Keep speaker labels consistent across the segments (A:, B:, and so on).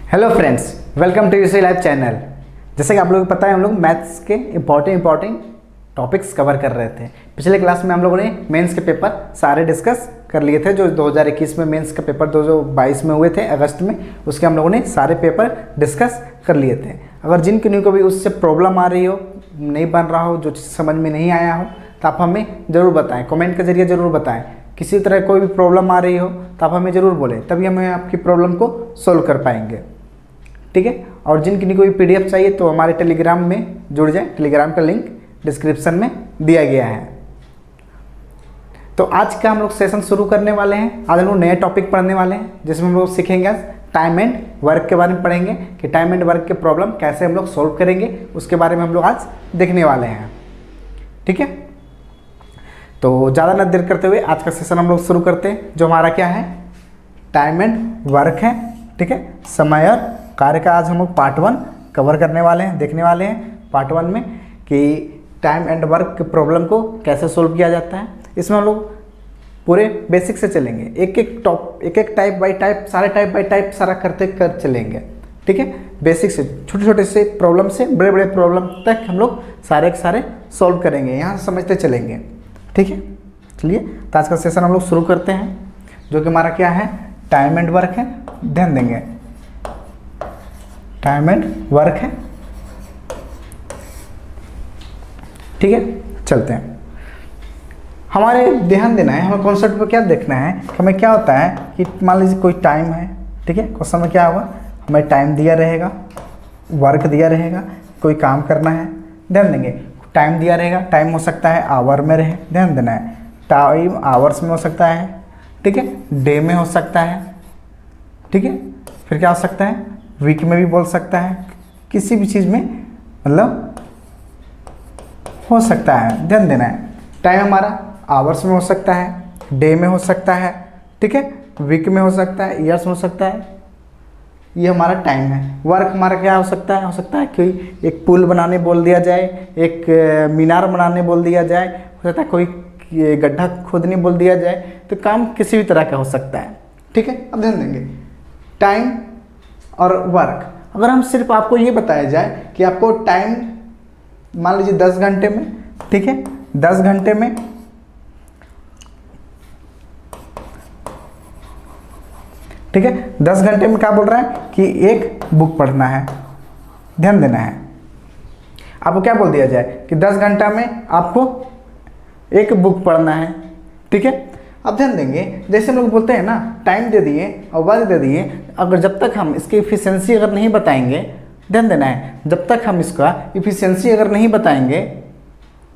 A: Hello friends, welcome to UC live channel. जैसे कि आप लोगों को पता है, हम लोग मैथ्स के इंपॉर्टेंट टॉपिक्स कवर कर रहे थे। पिछले क्लास में हम लोगों ने मेंस के पेपर सारे डिस्कस कर लिए थे। जो 2021 में मेंस का पेपर 2022 में हुए थे अगस्त में, उसके हम लोगों ने सारे पेपर डिस्कस कर लिए थे। अगर जिन किन्हीं को भी उससे प्रॉब्लम आ रही हो, नहीं बन रहा हो, जो चीज़ समझ में नहीं आया हो, तो आप हमें ज़रूर बताएं, कमेंट के जरिए ज़रूर बताएं। किसी तरह कोई भी प्रॉब्लम आ रही हो तो आप हमें ज़रूर बोलें, तभी हमें आपकी प्रॉब्लम को सोल्व कर पाएंगे। ठीक है। और जिन किन्हीं को भी पीडीएफ चाहिए तो हमारे टेलीग्राम में जुड़ जाएं। टेलीग्राम का लिंक डिस्क्रिप्शन में दिया गया है। तो आज का हम लोग सेशन शुरू करने वाले हैं। आज हम लोग नए टॉपिक पढ़ने वाले हैं, जिसमें हम लोग सीखेंगे टाइम एंड वर्क के बारे में पढ़ेंगे कि टाइम एंड वर्क के प्रॉब्लम कैसे हम लोग सोल्व करेंगे, उसके बारे में हम लोग आज देखने वाले हैं। ठीक है। तो ज़्यादा न देर करते हुए आज का सेशन हम लोग शुरू करते हैं, जो हमारा क्या है, टाइम एंड वर्क है। ठीक है। समय और कार्य का आज हम लोग पार्ट 1 कवर करने वाले हैं, देखने वाले हैं पार्ट 1 में कि टाइम एंड वर्क के प्रॉब्लम को कैसे सोल्व किया जाता है। इसमें हम लोग पूरे बेसिक से चलेंगे, एक एक टाइप बाय टाइप, सारे टाइप बाय टाइप सारा करते कर चलेंगे। ठीक है। बेसिक से छोटे छोटे से प्रॉब्लम से बड़े बड़े प्रॉब्लम तक हम लोग सारे के सारे सॉल्व करेंगे, यहाँ समझते चलेंगे। ठीक है। चलिए, तो आज का सेशन हम लोग शुरू करते हैं, जो कि हमारा क्या है, टाइम एंड वर्क है। ध्यान देंगे, टाइम एंड वर्क है। ठीक है। चलते हैं। हमारे ध्यान देना है, हमें कॉन्सेप्ट पर क्या देखना है कि हमें क्या होता है कि मान लीजिए कोई टाइम है। ठीक है। क्वेश्चन में क्या होगा, हमें टाइम दिया रहेगा, वर्क दिया रहेगा, कोई काम करना है। ध्यान देंगे, टाइम दिया रहेगा, टाइम हो सकता है आवर में रहे, ध्यान देना है। टाइम आवर्स में हो सकता है, ठीक है, डे में हो सकता है, ठीक है, फिर क्या हो सकता है, वीक में भी बोल सकता है, किसी भी चीज़ में मतलब हो सकता है। ध्यान देना है, टाइम हमारा आवर्स में हो सकता है, डे में हो सकता है, ठीक है, वीक में हो सकता है, ईयर्स में हो सकता है। ये हमारा टाइम है। वर्क हमारा क्या हो सकता है, कोई एक पुल बनाने बोल दिया जाए, एक मीनार बनाने बोल दिया जाए, हो सकता है कोई गड्ढा खोदने बोल दिया जाए, तो काम किसी भी तरह का हो सकता है। ठीक है। अब ध्यान देंगे, टाइम और वर्क, अगर हम सिर्फ आपको ये बताया जाए कि आपको टाइम मान लीजिए 10 घंटे में, ठीक है, 10 घंटे में ठीक है, 10 घंटे में क्या बोल रहा है कि एक बुक पढ़ना है। ध्यान देना है, आपको क्या बोल दिया जाए कि 10 घंटा में आपको एक बुक पढ़ना है। ठीक है। अब ध्यान देंगे, जैसे हम लोग बोलते हैं ना, टाइम दे दिए और वर्क दे दिए, अगर जब तक हम इसकी इफिशिएंसी अगर नहीं बताएंगे, ध्यान देना है, जब तक हम इसका इफिशिएंसी अगर नहीं बताएंगे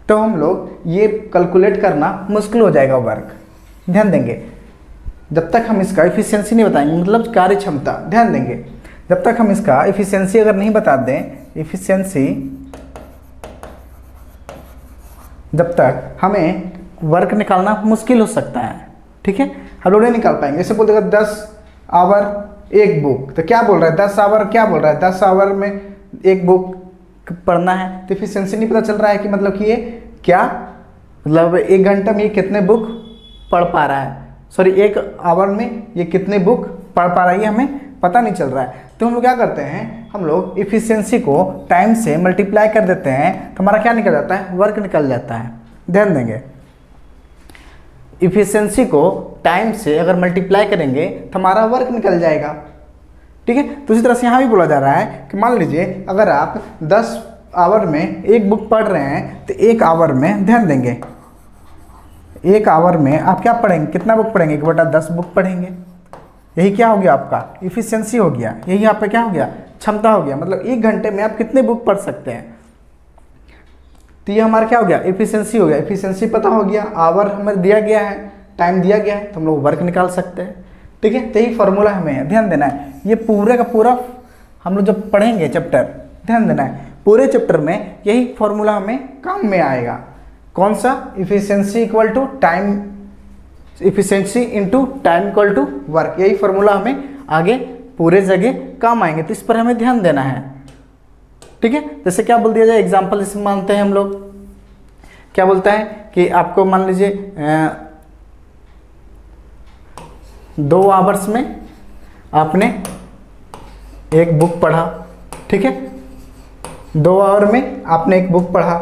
A: तो हम लोग ये कैलकुलेट करना मुश्किल हो जाएगा वर्क। ध्यान देंगे, जब तक हम इसका इफिशिएंसी नहीं बताएंगे, मतलब कार्य क्षमता, ध्यान देंगे, जब तक हम इसका इफिशिएंसी अगर नहीं बता दें, इफिशिएंसी, जब तक हमें वर्क निकालना मुश्किल हो सकता है। ठीक है। हम लोग नहीं निकाल पाएंगे। जैसे बोल देगा 10 आवर एक बुक, तो क्या बोल रहा है, 10 आवर, क्या बोल रहा है, 10 आवर में एक बुक पढ़ना है, तो इफिशिएंसी नहीं पता चल रहा है कि मतलब कि ये क्या, मतलब 1 घंटे में ये कितने बुक पढ़ पा रहा है, सॉरी 1 आवर में ये कितने बुक पढ़ पा रहा है, ये हमें पता नहीं चल रहा है। तो हम लोग क्या करते हैं, हम लोग इफिशिएंसी को टाइम से मल्टीप्लाई कर देते हैं, तो हमारा क्या निकल जाता है, वर्क निकल जाता है। ध्यान देंगे, इफिशिएंसी को टाइम से अगर मल्टीप्लाई करेंगे तो हमारा वर्क निकल जाएगा। ठीक है। तो इसी तरह से यहाँ भी बोला जा रहा है कि मान लीजिए अगर आप 10 आवर में एक बुक पढ़ रहे हैं, तो 1 आवर में, ध्यान देंगे, 1 आवर में आप क्या पढ़ेंगे, कितना बुक पढ़ेंगे, 1/10 बुक पढ़ेंगे। यही क्या हो गया, आपका इफिशिएंसी हो गया, यही यहाँ पे क्या हो गया, क्षमता हो गया। मतलब 1 घंटे में आप कितने बुक पढ़ सकते हैं, तो ये हमारा क्या हो गया, इफिशिएंसी हो गया। इफिशिएंसी पता हो गया, आवर हमें दिया गया है, टाइम दिया गया है, तो हम लोग वर्क निकाल सकते हैं। ठीक है। तो यही फॉर्मूला हमें है, ध्यान देना है। ये पूरे का पूरा हम लोग जब पढ़ेंगे चैप्टर, ध्यान देना है, पूरे चैप्टर में यही फॉर्मूला हमें काम में आएगा। कौन सा, efficiency equal to time, efficiency into time equal to work, यही फॉर्मूला हमें आगे पूरे जगह काम आएंगे। तो इस पर हमें ध्यान देना है। ठीक है। जैसे क्या बोल दिया जाए, एग्जांपल इसमें मानते हैं हम लोग, क्या बोलता है कि आपको मान लीजिए 2 आवर्स में आपने एक बुक पढ़ा, ठीक है, 2 आवर में आपने एक बुक पढ़ा,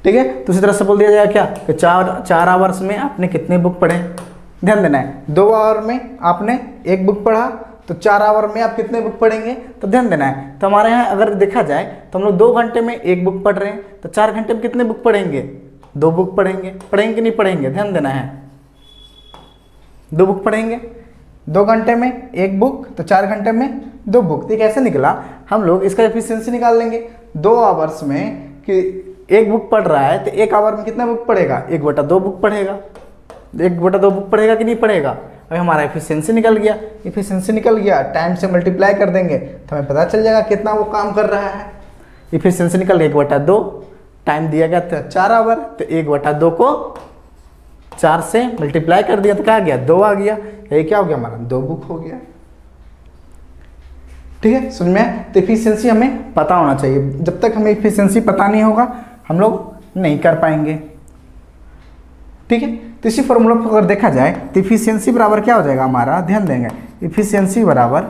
A: ठीक है। तो उसी तरह से बोल दिया जाएगा क्या कि 4 आवर्स में आपने कितने बुक पढ़े। ध्यान देना है, 2 आवर में आपने एक बुक पढ़ा, तो 4 आवर में आप कितने बुक पढ़ेंगे, तो ध्यान देना है। तो हमारे यहाँ अगर देखा जाए तो हम लोग 2 घंटे में एक बुक पढ़ रहे हैं, तो 4 घंटे में कितने बुक पढ़ेंगे, 2 बुक पढ़ेंगे। पढ़ेंगे नहीं पढ़ेंगे, ध्यान देना है, 2 बुक पढ़ेंगे। 2 घंटे में एक बुक, तो 4 घंटे में 2 बुक। तो कैसे निकला, हम लोग इसका एफिशिएंसी निकाल लेंगे। 2 आवर्स में कि एक बुक पढ़ रहा है, तो 1 आवर में कितना बुक पढ़ेगा, 1/2 बुक पढ़ेगा। 1/2 बुक पढ़ेगा कि नहीं पढ़ेगा। अभी हमारा एफिशिएंसी निकल गया। एफिशिएंसी निकल गया, टाइम से मल्टीप्लाई कर देंगे तो हमें पता चल जाएगा कितना वो काम कर रहा है। एफिशिएंसी निकल गया 1/2, टाइम दिया गया था 4 आवर, तो 1/2 को 4 से मल्टीप्लाई कर दिया तो क्या आ गया, 2 आ गया। ये क्या हो गया, हमारा 2 बुक हो गया। ठीक है, समझ में। तो एफिशिएंसी हमें पता होना चाहिए। जब तक हमें एफिशिएंसी पता नहीं होगा हम लोग नहीं कर पाएंगे। ठीक है, तो इसी फॉर्मूला को अगर देखा जाए तो इफिशियंसी बराबर क्या हो जाएगा हमारा, ध्यान देंगे, इफिशियंसी बराबर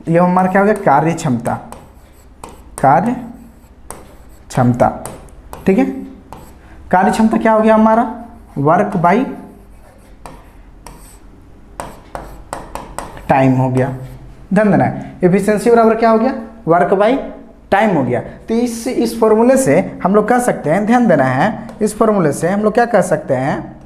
A: ये हमारा क्या हो गया, कार्य क्षमता। कार्य क्षमता, ठीक है, कार्य क्षमता क्या हो गया हमारा, वर्क बाई टाइम हो गया। ध्यान देना है, इफिशियंसी बराबर क्या हो गया, वर्क बाई टाइम हो गया। तो इस फॉर्मूले से हम लोग कह सकते हैं, ध्यान देना है, इस फॉर्मूले से हम लोग क्या कह सकते हैं,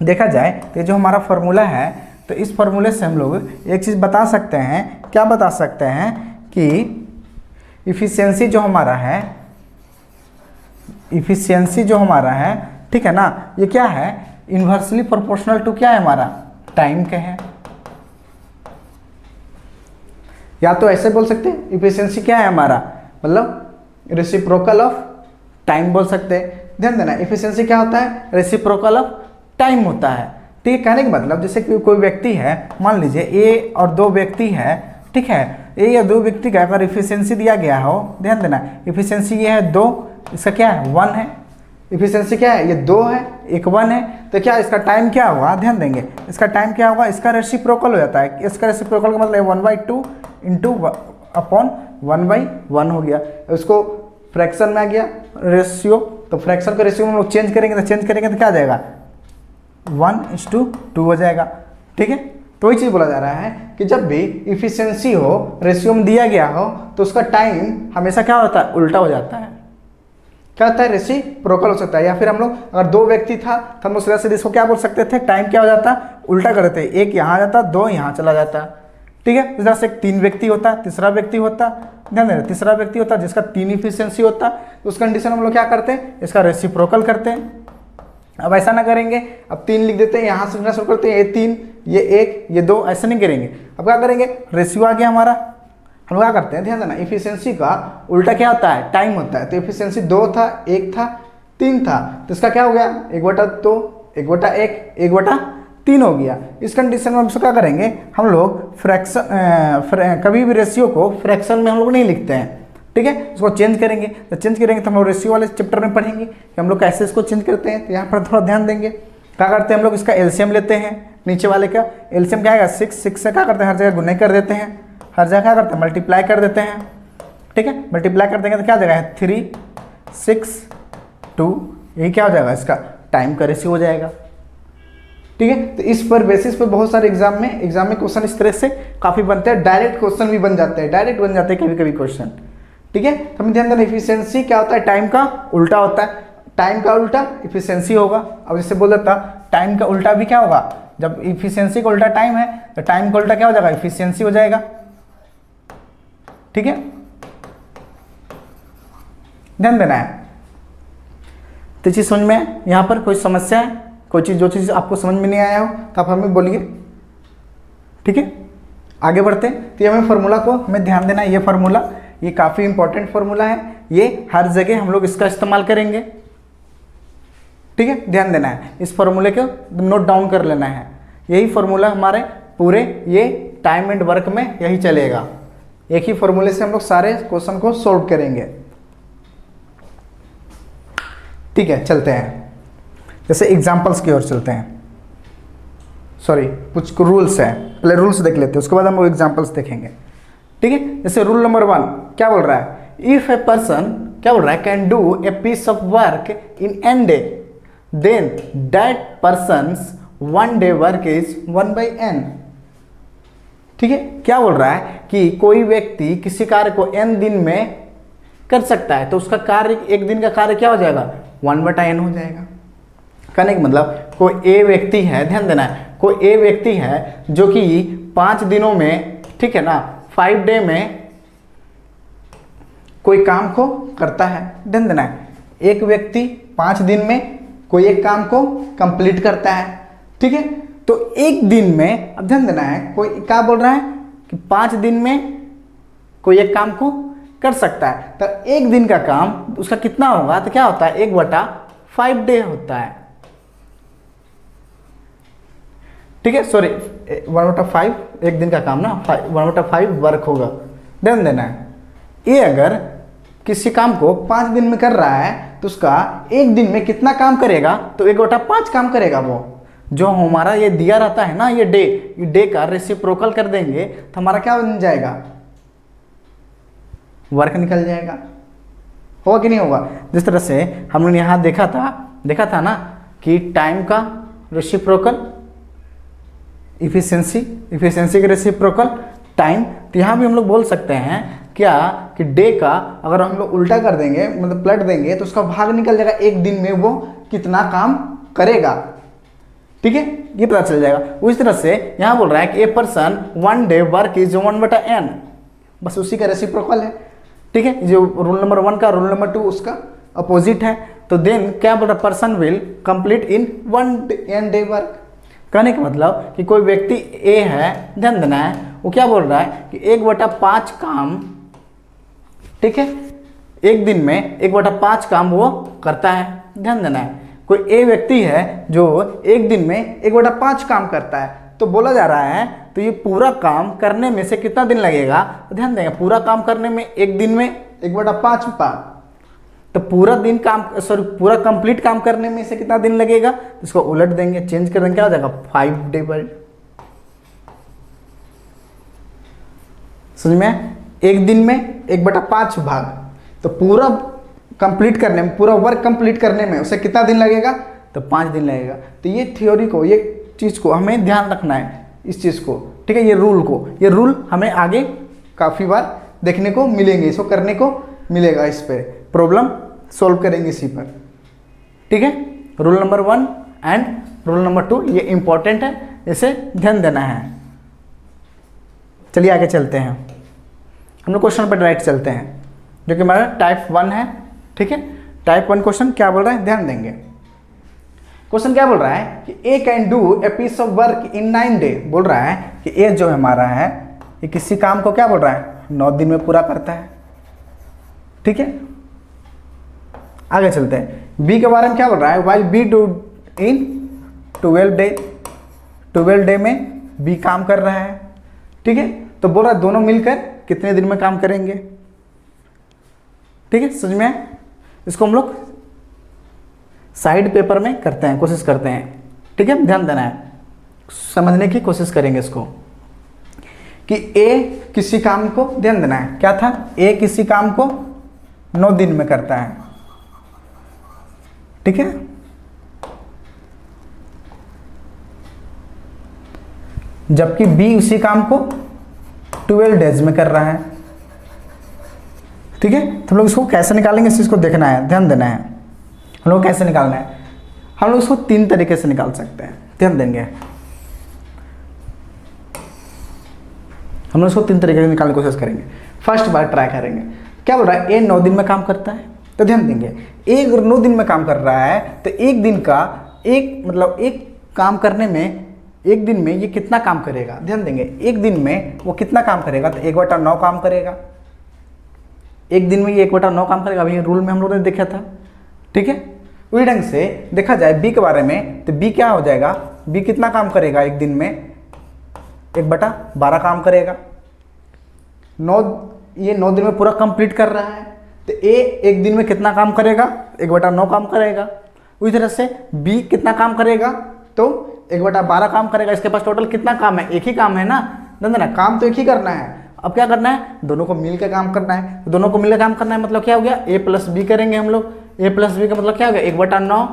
A: देखा जाए तो जो हमारा फॉर्मूला है, तो इस फॉर्मूले से हम लोग एक चीज़ बता सकते हैं। क्या बता सकते हैं कि इफिशियंसी जो हमारा है, इफिशियंसी जो हमारा है, ठीक है ना, ये क्या है, इन्वर्सली प्रोपोर्शनल टू क्या है हमारा, टाइम के है। या तो ऐसे बोल सकते हैं, इफिशियंसी क्या है हमारा, मतलब रेसिप्रोकल ऑफ टाइम बोल सकते हैं। ध्यान देना, इफिशियंसी क्या होता है, रेसिप्रोकल ऑफ टाइम होता है। ठीक है, कहने का मतलब जैसे कि कोई व्यक्ति है, मान लीजिए ए और 2 व्यक्ति है, ठीक है, ए या 2 व्यक्ति का अगर इफिशियंसी दिया गया हो, ध्यान देना, इफिशियंसी ये है 2, इसका क्या है 1 है, इफिशियंसी क्या है, ये 2 है, एक 1 है, तो क्या इसका टाइम क्या होगा, ध्यान देंगे, इसका टाइम क्या होगा, इसका रेसिप्रोकल हो जाता है। इसका रेसिप्रोकल का मतलब 1/2 इंटू अपॉन 1/1 हो गया। उसको फ्रैक्शन में आ गया रेशियो, तो फ्रैक्शन को रेशियो में हम लोग चेंज करेंगे तो क्या आ जाएगा, 1:2 हो जाएगा। ठीक है, तो वही चीज़ बोला जा रहा है कि जब भी इफिशियंसी हो, रेशियो में दिया गया हो, तो उसका टाइम हमेशा क्या होता है, उल्टा हो जाता है। क्या होता है, रेसिप्रोकल हो सकता है। या फिर हम लोग अगर 2 व्यक्ति था तो हम उस तरह से इसको क्या बोल सकते थे, टाइम क्या हो जाता, उल्टा कर देते, 1 यहाँ आ जाता, 2 यहाँ चला जाता। ठीक है, इस तरह से 3 व्यक्ति होता, तीसरा व्यक्ति होता, ध्यान देना, तीसरा व्यक्ति होता जिसका 3 इफिशियंसी होता, तो उस कंडीशन हम लोग क्या करते हैं, इसका रेसिप्रोकल करते हैं। अब ऐसा ना करेंगे, अब 3 लिख देते हैं, यहाँ से लिखना शुरू करते हैं, ये 3, ये 1, ये 2, ऐसा नहीं करेंगे। अब क्या करेंगे, रेशियो आ गया हमारा, हम लोग क्या करते हैं, ध्यान देना, इफिशियंसी का उल्टा क्या होता है, टाइम होता है। तो इफिशियंसी 2 था, 1 था, 3 था, तो इसका क्या हो गया, 1/2, 1/1, 1/3 हो गया। इस कंडीशन में हम इसको क्या करेंगे, हम लोग फ्रैक्शन, कभी भी रेशियो को फ्रैक्शन में हम लोग नहीं लिखते हैं। ठीक है, इसको चेंज करेंगे, तो चेंज करेंगे तो हम लोग रेशियो वाले चैप्टर में पढ़ेंगे कि हम लोग कैसे इसको चेंज करते हैं। तो यहाँ पर थोड़ा ध्यान देंगे, क्या करते हैं हम लोग, इसका एलसीएम लेते हैं, नीचे वाले का एलसीएम क्या आएगा, 6 से क्या करते हैं, हर जगह गुना कर देते हैं, हर जगह क्या करते हैं, मल्टीप्लाई कर देते हैं। ठीक है, मल्टीप्लाई कर देंगे तो क्या आ जाएगा, 3, 6, 2, यही क्या हो जाएगा, इसका टाइम का रेशियो हो जाएगा। ठीक है, तो इस पर बेसिस पे बहुत सारे एग्जाम में क्वेश्चन इस तरह से काफ़ी बनते हैं, डायरेक्ट क्वेश्चन भी बन जाते हैं, कभी कभी क्वेश्चन। ठीक है, तो हमें ध्यान देना, इफिशियंसी क्या होता है, टाइम का उल्टा होता है, टाइम का उल्टा इफिशियंसी होगा। अब जैसे बोल देता, टाइम का उल्टा भी क्या होगा, जब इफिशियंसी का उल्टा टाइम है तो टाइम का उल्टा क्या हो जाएगा, इफिशियंसी हो जाएगा। ठीक है, ध्यान देना है। तो चीज़ समझ में, यहाँ पर कोई समस्या है, कोई चीज़, जो चीज़ आपको समझ में नहीं आया हो तो आप हमें बोलिए। ठीक है, आगे बढ़ते हैं। तो ये हमें फार्मूला को हमें ध्यान देना है, ये फार्मूला, ये काफ़ी इंपॉर्टेंट फार्मूला है, ये हर जगह हम लोग इसका इस्तेमाल करेंगे। ठीक है, ध्यान देना है, इस फार्मूले को नोट डाउन कर लेना है। यही फार्मूला हमारे पूरे ये टाइम एंड वर्क में यही चलेगा। एक ही फार्मूले से हम लोग सारे क्वेश्चन को सॉल्व करेंगे। ठीक है, चलते हैं, जैसे एग्जाम्पल्स की ओर चलते हैं। सॉरी कुछ रूल्स हैं, पहले रूल्स देख लेते हैं, उसके बाद हम एग्जाम्पल्स देखेंगे। ठीक है, जैसे रूल नंबर 1 क्या बोल रहा है, इफ ए पर्सन क्या बोल रहा है, can do a piece of work in n day then that person's 1 day work is 1/n। ठीक है, क्या बोल रहा है कि कोई व्यक्ति किसी कार्य को n दिन में कर सकता है तो उसका कार्य, एक दिन का कार्य क्या हो जाएगा, 1/n हो जाएगा। कहने का मतलब कोई ए व्यक्ति है, ध्यान देना है, कोई ए व्यक्ति है जो कि 5 दिनों में, ठीक है ना, 5 डे में कोई काम को करता है। ध्यान देना है, एक व्यक्ति 5 दिन में कोई एक काम को कंप्लीट करता है। ठीक है, तो एक दिन में, अब ध्यान देना है, कोई क्या बोल रहा है कि 5 दिन में कोई एक काम को कर सकता है, तो एक दिन का काम उसका कितना होगा, तो क्या होता है 1/5 डे होता है। ठीक है, सॉरी 1/5 एक दिन का काम ना, 1/5 वर्क होगा। ध्यान देना है, ये अगर किसी काम को 5 दिन में कर रहा है तो उसका एक दिन में कितना काम करेगा, तो 1/5 काम करेगा। वो जो हमारा ये दिया रहता है ना, ये डे का रेसिप्रोकल कर देंगे तो हमारा क्या बन जाएगा, वर्क निकल जाएगा। होगा कि नहीं होगा। जिस तरह से हम लोग यहाँ देखा था ना कि टाइम का रेसिप्रोकल, इफिशिएंसी का रेसिप्रोकल टाइम, तो यहाँ भी हम लोग बोल सकते हैं क्या कि डे का अगर हम लोग उल्टा कर देंगे, मतलब पलट देंगे, तो उसका भाग निकल जाएगा, एक दिन में वो कितना काम करेगा। ठीक है, ये पता चल जाएगा। उस तरह से यहाँ बोल रहा है कि a person 1 day work is 1/n, बस उसी का रेसिप्रोकल है। ठीक है, जो रूल नंबर 1 का रूल नंबर 2 उसका अपोजिट है। तो देन क्या बोल रहा है, person will complete in 1 day work. कहने का मतलब कि कोई व्यक्ति ए है, ध्यान देना है, वो क्या बोल रहा है कि 1/5 काम, ठीक है, एक दिन में 1/5 काम वो करता है। ध्यान देना है, कोई ए व्यक्ति है जो एक दिन में 1/5 काम करता है, तो बोला जा रहा है तो ये पूरा काम करने में से कितना दिन लगेगा, तो ध्यान देंगे पूरा काम करने में एक दिन में 1/5 पार्ट, तो पूरा दिन काम, सॉरी पूरा कंप्लीट काम करने में से कितना दिन लगेगा, तो इसको उलट देंगे, चेंज कर देंगे, क्या हो जाएगा 5 डे वर्क। समझ में, एक दिन में 1/5 भाग, तो पूरा कंप्लीट करने में, पूरा वर्क कंप्लीट करने में उसे कितना दिन लगेगा, तो 5 दिन लगेगा। तो ये थ्योरी को, ये चीज़ को हमें ध्यान रखना है, इस चीज़ को। ठीक है, ये रूल को, ये रूल हमें आगे काफ़ी बार देखने को मिलेंगे, इसको करने को मिलेगा, इस पर प्रॉब्लम सॉल्व करेंगे इसी पर। ठीक है, rule number 1 and rule number 2 ये इंपॉर्टेंट है, इसे ध्यान देना है। चलिए आगे चलते हैं, हम लोग क्वेश्चन पर डायरेक्ट चलते हैं, जो कि हमारा टाइप 1 है। ठीक है, टाइप 1 क्वेश्चन क्या बोल रहा है, ध्यान देंगे। क्वेश्चन क्या बोल रहा है कि A can do a piece of work in 9 day. बोल रहा है कि ए जो हमारा है, ये किसी काम को क्या बोल रहा है, 9 दिन में पूरा करता है। ठीक है, आगे चलते हैं। बी के बारे में क्या बोल रहा है, while B do in 12 day में बी काम कर रहा है। ठीक है, तो बोल रहा है दोनों मिलकर कितने दिन में काम करेंगे। ठीक है, समझ में आया? इसको हम लोग साइड पेपर में करते हैं, कोशिश करते हैं। ठीक है, ध्यान देना है, समझने की कोशिश करेंगे इसको कि ए किसी काम को, ध्यान देना है क्या था, ए किसी काम को 9 दिन में करता है। ठीक है, जबकि बी उसी काम को 12 डेज में कर रहा है। ठीक है, तो हम लोग इसको कैसे निकालेंगे, इस चीज़ को देखना है, ध्यान देना है। हम लोग कैसे निकालना है, हम लोग इसको 3 तरीके से निकाल सकते हैं, ध्यान देंगे। हम लोग इसको 3 तरीके से निकालने की कोशिश करेंगे। फर्स्ट बार ट्राई करेंगे। क्या बोल रहा है, ए 9 दिन में काम करता है, तो ध्यान देंगे ए अगर 9 दिन में काम कर रहा है तो एक दिन का एक काम करने में, एक दिन में ये कितना काम करेगा। ध्यान देंगे एक दिन में वो कितना काम करेगा, तो 1/9 काम करेगा। एक दिन में ये 1/9 काम करेगा, अभी रूल में हम लोगों ने देखा था। ठीक है, उसी ढंग से देखा जाए बी के बारे में, तो बी क्या हो जाएगा, बी कितना काम करेगा एक दिन में, 1/12 काम करेगा। 9 दिन में पूरा कंप्लीट कर रहा है, तो ए एक दिन में कितना काम करेगा, 1/9 काम करेगा। उसी तरह से बी कितना काम करेगा, तो 1/12 काम करेगा। इसके पास टोटल कितना काम है, एक ही काम है ना, ना काम तो एक ही करना है। अब क्या करना है, दोनों को मिल के काम करना है। तो दोनों को मिल के काम करना है मतलब क्या हो गया, a प्लस बी करेंगे हम लोग। a प्लस बी का मतलब क्या हो गया, 1/9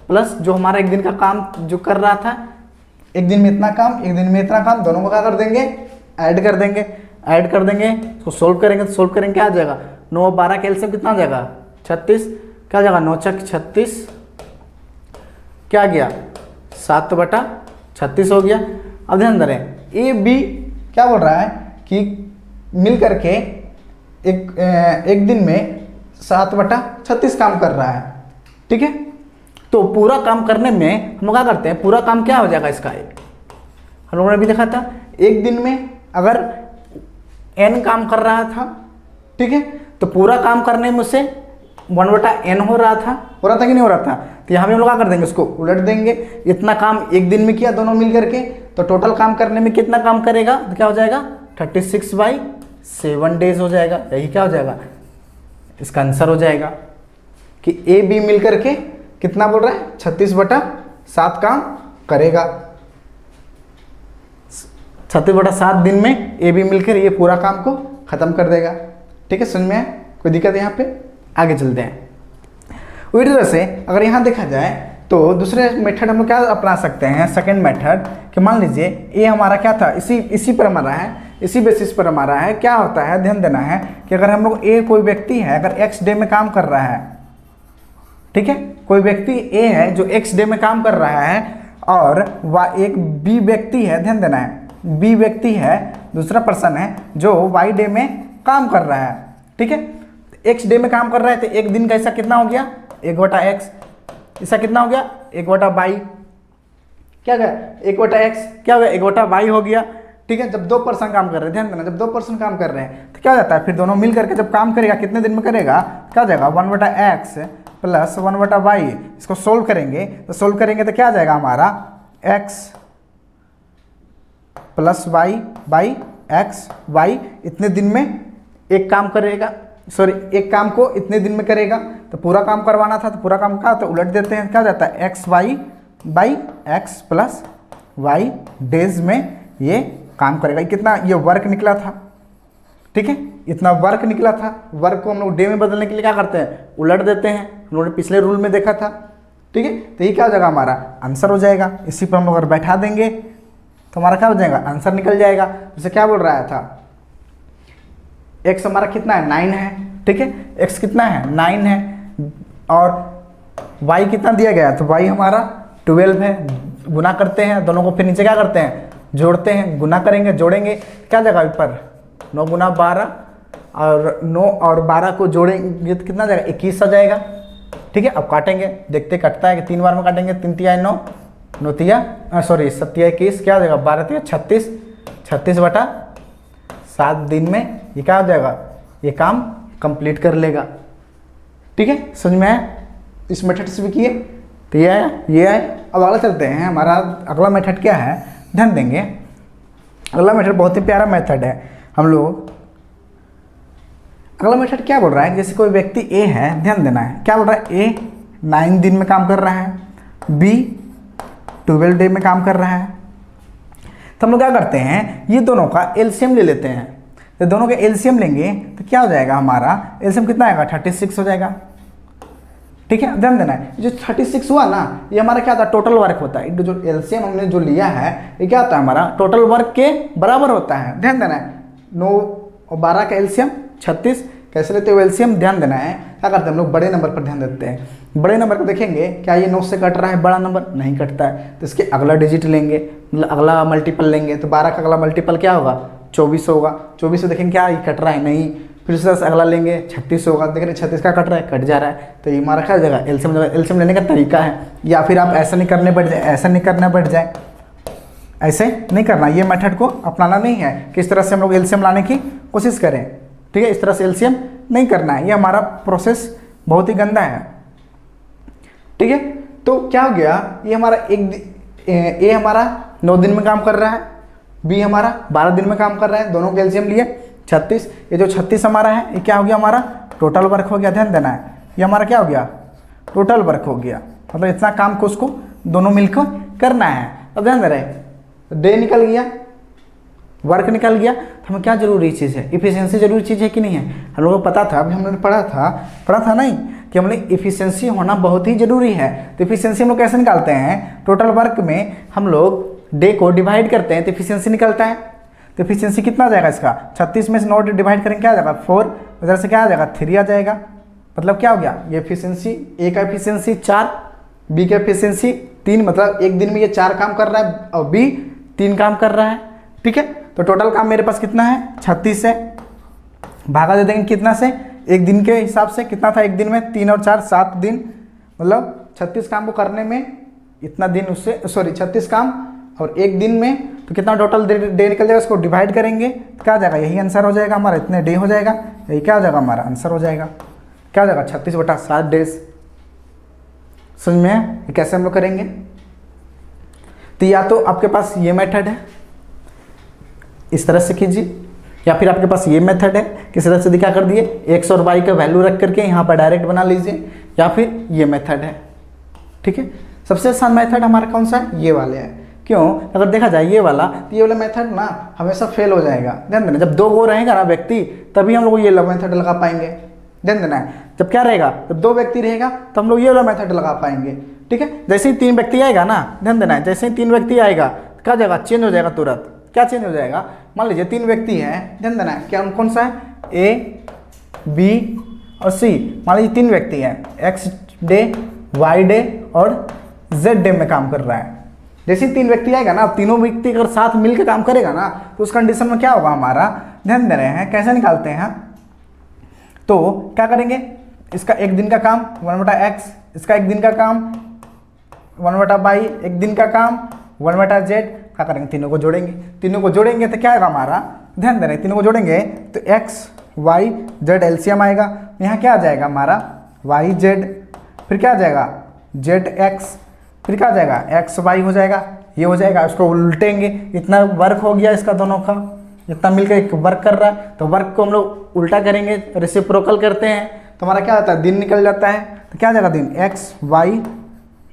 A: प्लस जो हमारा एक दिन का काम जो कर रहा था, एक दिन में इतना काम, एक दिन में इतना काम, दोनों को क्या कर देंगे, ऐड कर देंगे। ऐड कर देंगे तो सोल्व करेंगे, तो सोल्व करेंगे क्या आ जाएगा, 9 और 12 का एलसीएम कितना आ जाएगा, 36। क्या आ जाएगा, 9 छक 36, क्या आ गया 7/36 हो गया। अब ध्यान दें, ए बी क्या बोल रहा है कि मिल करके एक दिन में 7/36 काम कर रहा है, ठीक है। तो पूरा काम करने में हम लोग क्या करते हैं, पूरा काम क्या हो जाएगा इसका, हम लोगों ने भी देखा था एक दिन में अगर n काम कर रहा था, ठीक है, तो पूरा काम करने में उसे 1/n हो रहा था कि नहीं हो रहा था। तो यहाँ भी हम लोग क्या कर देंगे, उसको उलट देंगे। इतना काम एक दिन में किया दोनों मिल करके, तो टोटल काम करने में कितना काम करेगा, तो क्या हो जाएगा 36/7 डेज हो जाएगा। यही क्या हो जाएगा, इसका आंसर हो जाएगा कि ए बी मिल करके कितना बोल रहा है, 36/7 काम करेगा। 36/7 दिन में ए बी मिलकर ये पूरा काम को खत्म कर देगा, ठीक है। समझ में आया, कोई दिक्कत है यहाँ पे, आगे चलते हैं। उसी तरह से अगर यहाँ देखा जाए तो दूसरे मेथड हम लोग क्या अपना सकते हैं, सेकंड मेथड, कि मान लीजिए ये हमारा क्या था, इसी पर हमारा है, इसी बेसिस पर हमारा है। क्या होता है, ध्यान देना है कि अगर हम लोग ए कोई व्यक्ति है, अगर x डे में काम कर रहा है, ठीक है, कोई व्यक्ति ए है जो x डे में काम कर रहा है, और एक बी व्यक्ति है, ध्यान देना है, बी व्यक्ति है, दूसरा पर्सन है जो y डे में काम कर रहा है, ठीक है। x डे में काम कर रहा है तो एक दिन का ऐसा कितना हो गया, 1/x, इसका कितना हो गया 1/y, क्या गया 1/x, क्या हो गया 1/y हो गया, ठीक है। जब 2 पर्सन काम कर रहे हैं, ध्यान देना, जब 2 पर्सन काम कर रहे हैं तो क्या हो जाता है, फिर दोनों मिल करके जब काम करेगा कितने दिन में करेगा, क्या हो जाएगा 1/x प्लस 1/y। इसको सोल्व करेंगे तो क्या आ जाएगा हमारा x plus y by x, y इतने दिन में एक काम करेगा, सॉरी एक काम को इतने दिन में करेगा। तो पूरा काम करवाना था, तो पूरा काम का तो उलट देते हैं, क्या हो जाता है xy by x plus y days में ये काम करेगा। कितना ये वर्क निकला था, ठीक है, इतना वर्क निकला था। वर्क को हम लोग डे में बदलने के लिए क्या करते हैं, उलट देते हैं। हम लोगों ने पिछले रूल में देखा था, ठीक है। तो ये क्या हो जाएगा, हमारा आंसर हो जाएगा। इसी पर हम लोग अगर बैठा देंगे तो हमारा क्या हो जाएगा, आंसर निकल जाएगा। जैसे क्या बोल रहा था, x हमारा कितना है 9 है, ठीक है, x कितना है 9 है, और y कितना दिया गया, तो y हमारा 12 है। गुना करते हैं दोनों को, फिर नीचे क्या करते हैं, जोड़ते हैं, गुना करेंगे, जोड़ेंगे, क्या जगह ऊपर 9 गुना 12, और 9 और 12 को जोड़ेंगे तो कितना जाएगा 21 आ जाएगा, ठीक है। अब काटेंगे, देखते कटता है कि 3 बार में काटेंगे, 3 तिया 9, 9 तिया सॉरी 7 तिया 21, क्या हो जाएगा 12 तिया 36, 36/7 दिन में ये क्या हो जाएगा, ये काम कंप्लीट कर लेगा, ठीक है। समझ में आया, इस मेथड से भी किए तो ये आया, ये आया। अब अगला चलते हैं, हमारा अगला मेथड क्या है, ध्यान देंगे। अगला मेथड बहुत ही प्यारा मेथड है। हम लोग अगला मेथड क्या बोल रहा है, जैसे कोई व्यक्ति ए है, ध्यान देना है, क्या बोल रहा है, ए 9 दिन में काम कर रहा है, बी 12 डे में काम कर रहा है। तो हम लोग क्या करते हैं, ये दोनों का एलसीएम ले लेते हैं। तो दोनों के एलसीएम लेंगे तो क्या हो जाएगा, हमारा एलसीएम कितना आएगा 36 हो जाएगा, ठीक है। ध्यान देना है, जो 36 हुआ ना, ये हमारा क्या होता है, टोटल वर्क होता है। जो एलसीएम हमने जो लिया है ये क्या होता है, हमारा टोटल वर्क के बराबर होता है। ध्यान देना है, 9 और 12 का एलसीएम 36 कैसे लेते हो एलसीएम, ध्यान देना है। क्या करते हैं हम लोग, बड़े नंबर पर ध्यान देते हैं। बड़े नंबर को देखेंगे, क्या ये 9 से कट रहा है, बड़ा नंबर नहीं कटता है, तो इसके अगला डिजिट लेंगे, मतलब अगला मल्टीपल लेंगे। तो 12 का अगला मल्टीपल क्या होगा, 24 होगा। 24 से देखेंगे क्या ये कट रहा है, नहीं, फिर से अगला लेंगे 36 होगा, देख रहे 36 का कट रहा है, कट जा रहा है। तो ये हमारा क्या हो जाएगा, एलसीएम लेने का तरीका है। या फिर आप ऐसा नहीं करने बैठ जाए, ऐसा नहीं करना बैठ जाए, ऐसे नहीं करना, ये मेथड को अपनाना नहीं है कि इस तरह से हम लोग एलसीएम लाने की कोशिश करें, ठीक है। इस तरह से एलसीएम नहीं करना है, ये हमारा प्रोसेस बहुत ही गंदा है, ठीक है। तो क्या हो गया, ये हमारा ए हमारा 9 दिन में काम कर रहा है, बी हमारा 12 दिन में काम कर रहा है, दोनों के एलसीएम लिए 36। ये जो 36 हमारा है ये क्या हो गया, हमारा टोटल वर्क हो गया। ध्यान देना है, ये हमारा क्या हो गया, टोटल वर्क हो गया, मतलब इतना काम को उसको दोनों मिलकर करना है। अब ध्यान दे रहे हैं, डे निकल गया, वर्क निकल गया, तो हमें क्या जरूरी चीज़ है, इफिशियंसी जरूरी चीज़ है कि नहीं है। हम लोगों को पता था, अभी हमने पढ़ा था नहीं कि हमने इफिशियंसी होना बहुत ही जरूरी है। तो इफिशियंसी हम लोग कैसे निकालते हैं, टोटल वर्क में हम लोग डे को डिवाइड करते हैं तो इफिशियंसी निकलता है। तो इफिशियंसी कितना आ जाएगा इसका, 36 में से 9 डिवाइड करेंगे क्या आ जाएगा 4, उधर से क्या आ जाएगा 3 आ जाएगा। मतलब क्या हो गया, ये एफिशिएंसी, ए का एफिशिएंसी 4, बी का एफिशिएंसी 3, मतलब एक दिन में ये 4 काम कर रहा है और बी 3 काम कर रहा है। ठीक है, तो टोटल काम मेरे पास कितना है 36 है, भागा दे देंगे कितना से, एक दिन के हिसाब से कितना था, एक दिन में 3 और 4 7 दिन, मतलब 36 काम को करने में इतना दिन, उससे 36 काम और एक दिन में तो कितना टोटल डे निकल जाएगा, इसको डिवाइड करेंगे तो क्या आ जाएगा, यही आंसर हो जाएगा हमारा, इतने डे हो जाएगा, यही क्या हो जाएगा हमारा आंसर हो जाएगा, क्या हो जाएगा 36/7 डेज। समझ में है ये कैसे हम लोग करेंगे। तो या तो आपके पास ये मेथड है, इस तरह से कीजिए, या फिर आपके पास ये मेथड है, किस तरह से दिखा कर दिए, एक्स और वाई का वैल्यू रख करके यहाँ पर डायरेक्ट बना लीजिए, या फिर ये मेथड है। ठीक है, सबसे आसान मेथड हमारा कौन सा है, ये वाले है। क्यों, अगर देखा जाए ये वाला, तो ये वाला मेथड ना हमेशा फेल हो जाएगा। ध्यान देना, जब 2 वो रहेगा ना व्यक्ति, तभी हम लोग ये मेथड लगा पाएंगे। ध्यान देना है, जब क्या रहेगा, जब 2 व्यक्ति रहेगा तो हम लोग ये वाला मेथड लगा पाएंगे। ठीक है, जैसे ही 3 व्यक्ति आएगा ना, ध्यान देना है, जैसे ही 3 व्यक्ति आएगा तो क्या जाएगा, चेंज हो जाएगा तुरंत। क्या चेंज हो जाएगा, मान लीजिए 3 व्यक्ति हैं, ध्यान देना है, क्या कौन सा है, ए बी और सी। मान लीजिए 3 व्यक्ति हैं, एक्स डे, वाई डे और जेड डे में काम कर रहा है। जैसे 3 व्यक्ति आएगा ना, तीनों व्यक्ति अगर साथ मिलकर काम करेगा ना, तो उस कंडीशन में क्या होगा हमारा, ध्यान दे रहे हैं कैसे निकालते हैं। तो क्या करेंगे, इसका एक दिन का काम 1/x, इसका एक दिन का काम 1/y, एक दिन का काम 1/z, क्या करेंगे, तीनों को जोड़ेंगे। तीनों को जोड़ेंगे तो क्या आएगा हमारा, ध्यान दे रहे हैं, तीनों को जोड़ेंगे तो x y z एलसीएम आएगा। यहाँ क्या आ जाएगा हमारा y z, फिर क्या आ जाएगा z x, फिर क्या आ जाएगा x y हो जाएगा, ये हो जाएगा। उसको उल्टेंगे, इतना वर्क हो गया इसका दोनों का, इतना मिलकर एक वर्क कर रहा है, तो वर्क को हम लोग उल्टा करेंगे, रेसिप्रोकल करते हैं, तो हमारा क्या होता है, दिन निकल जाता है। तो क्या आ जाएगा दिन, x y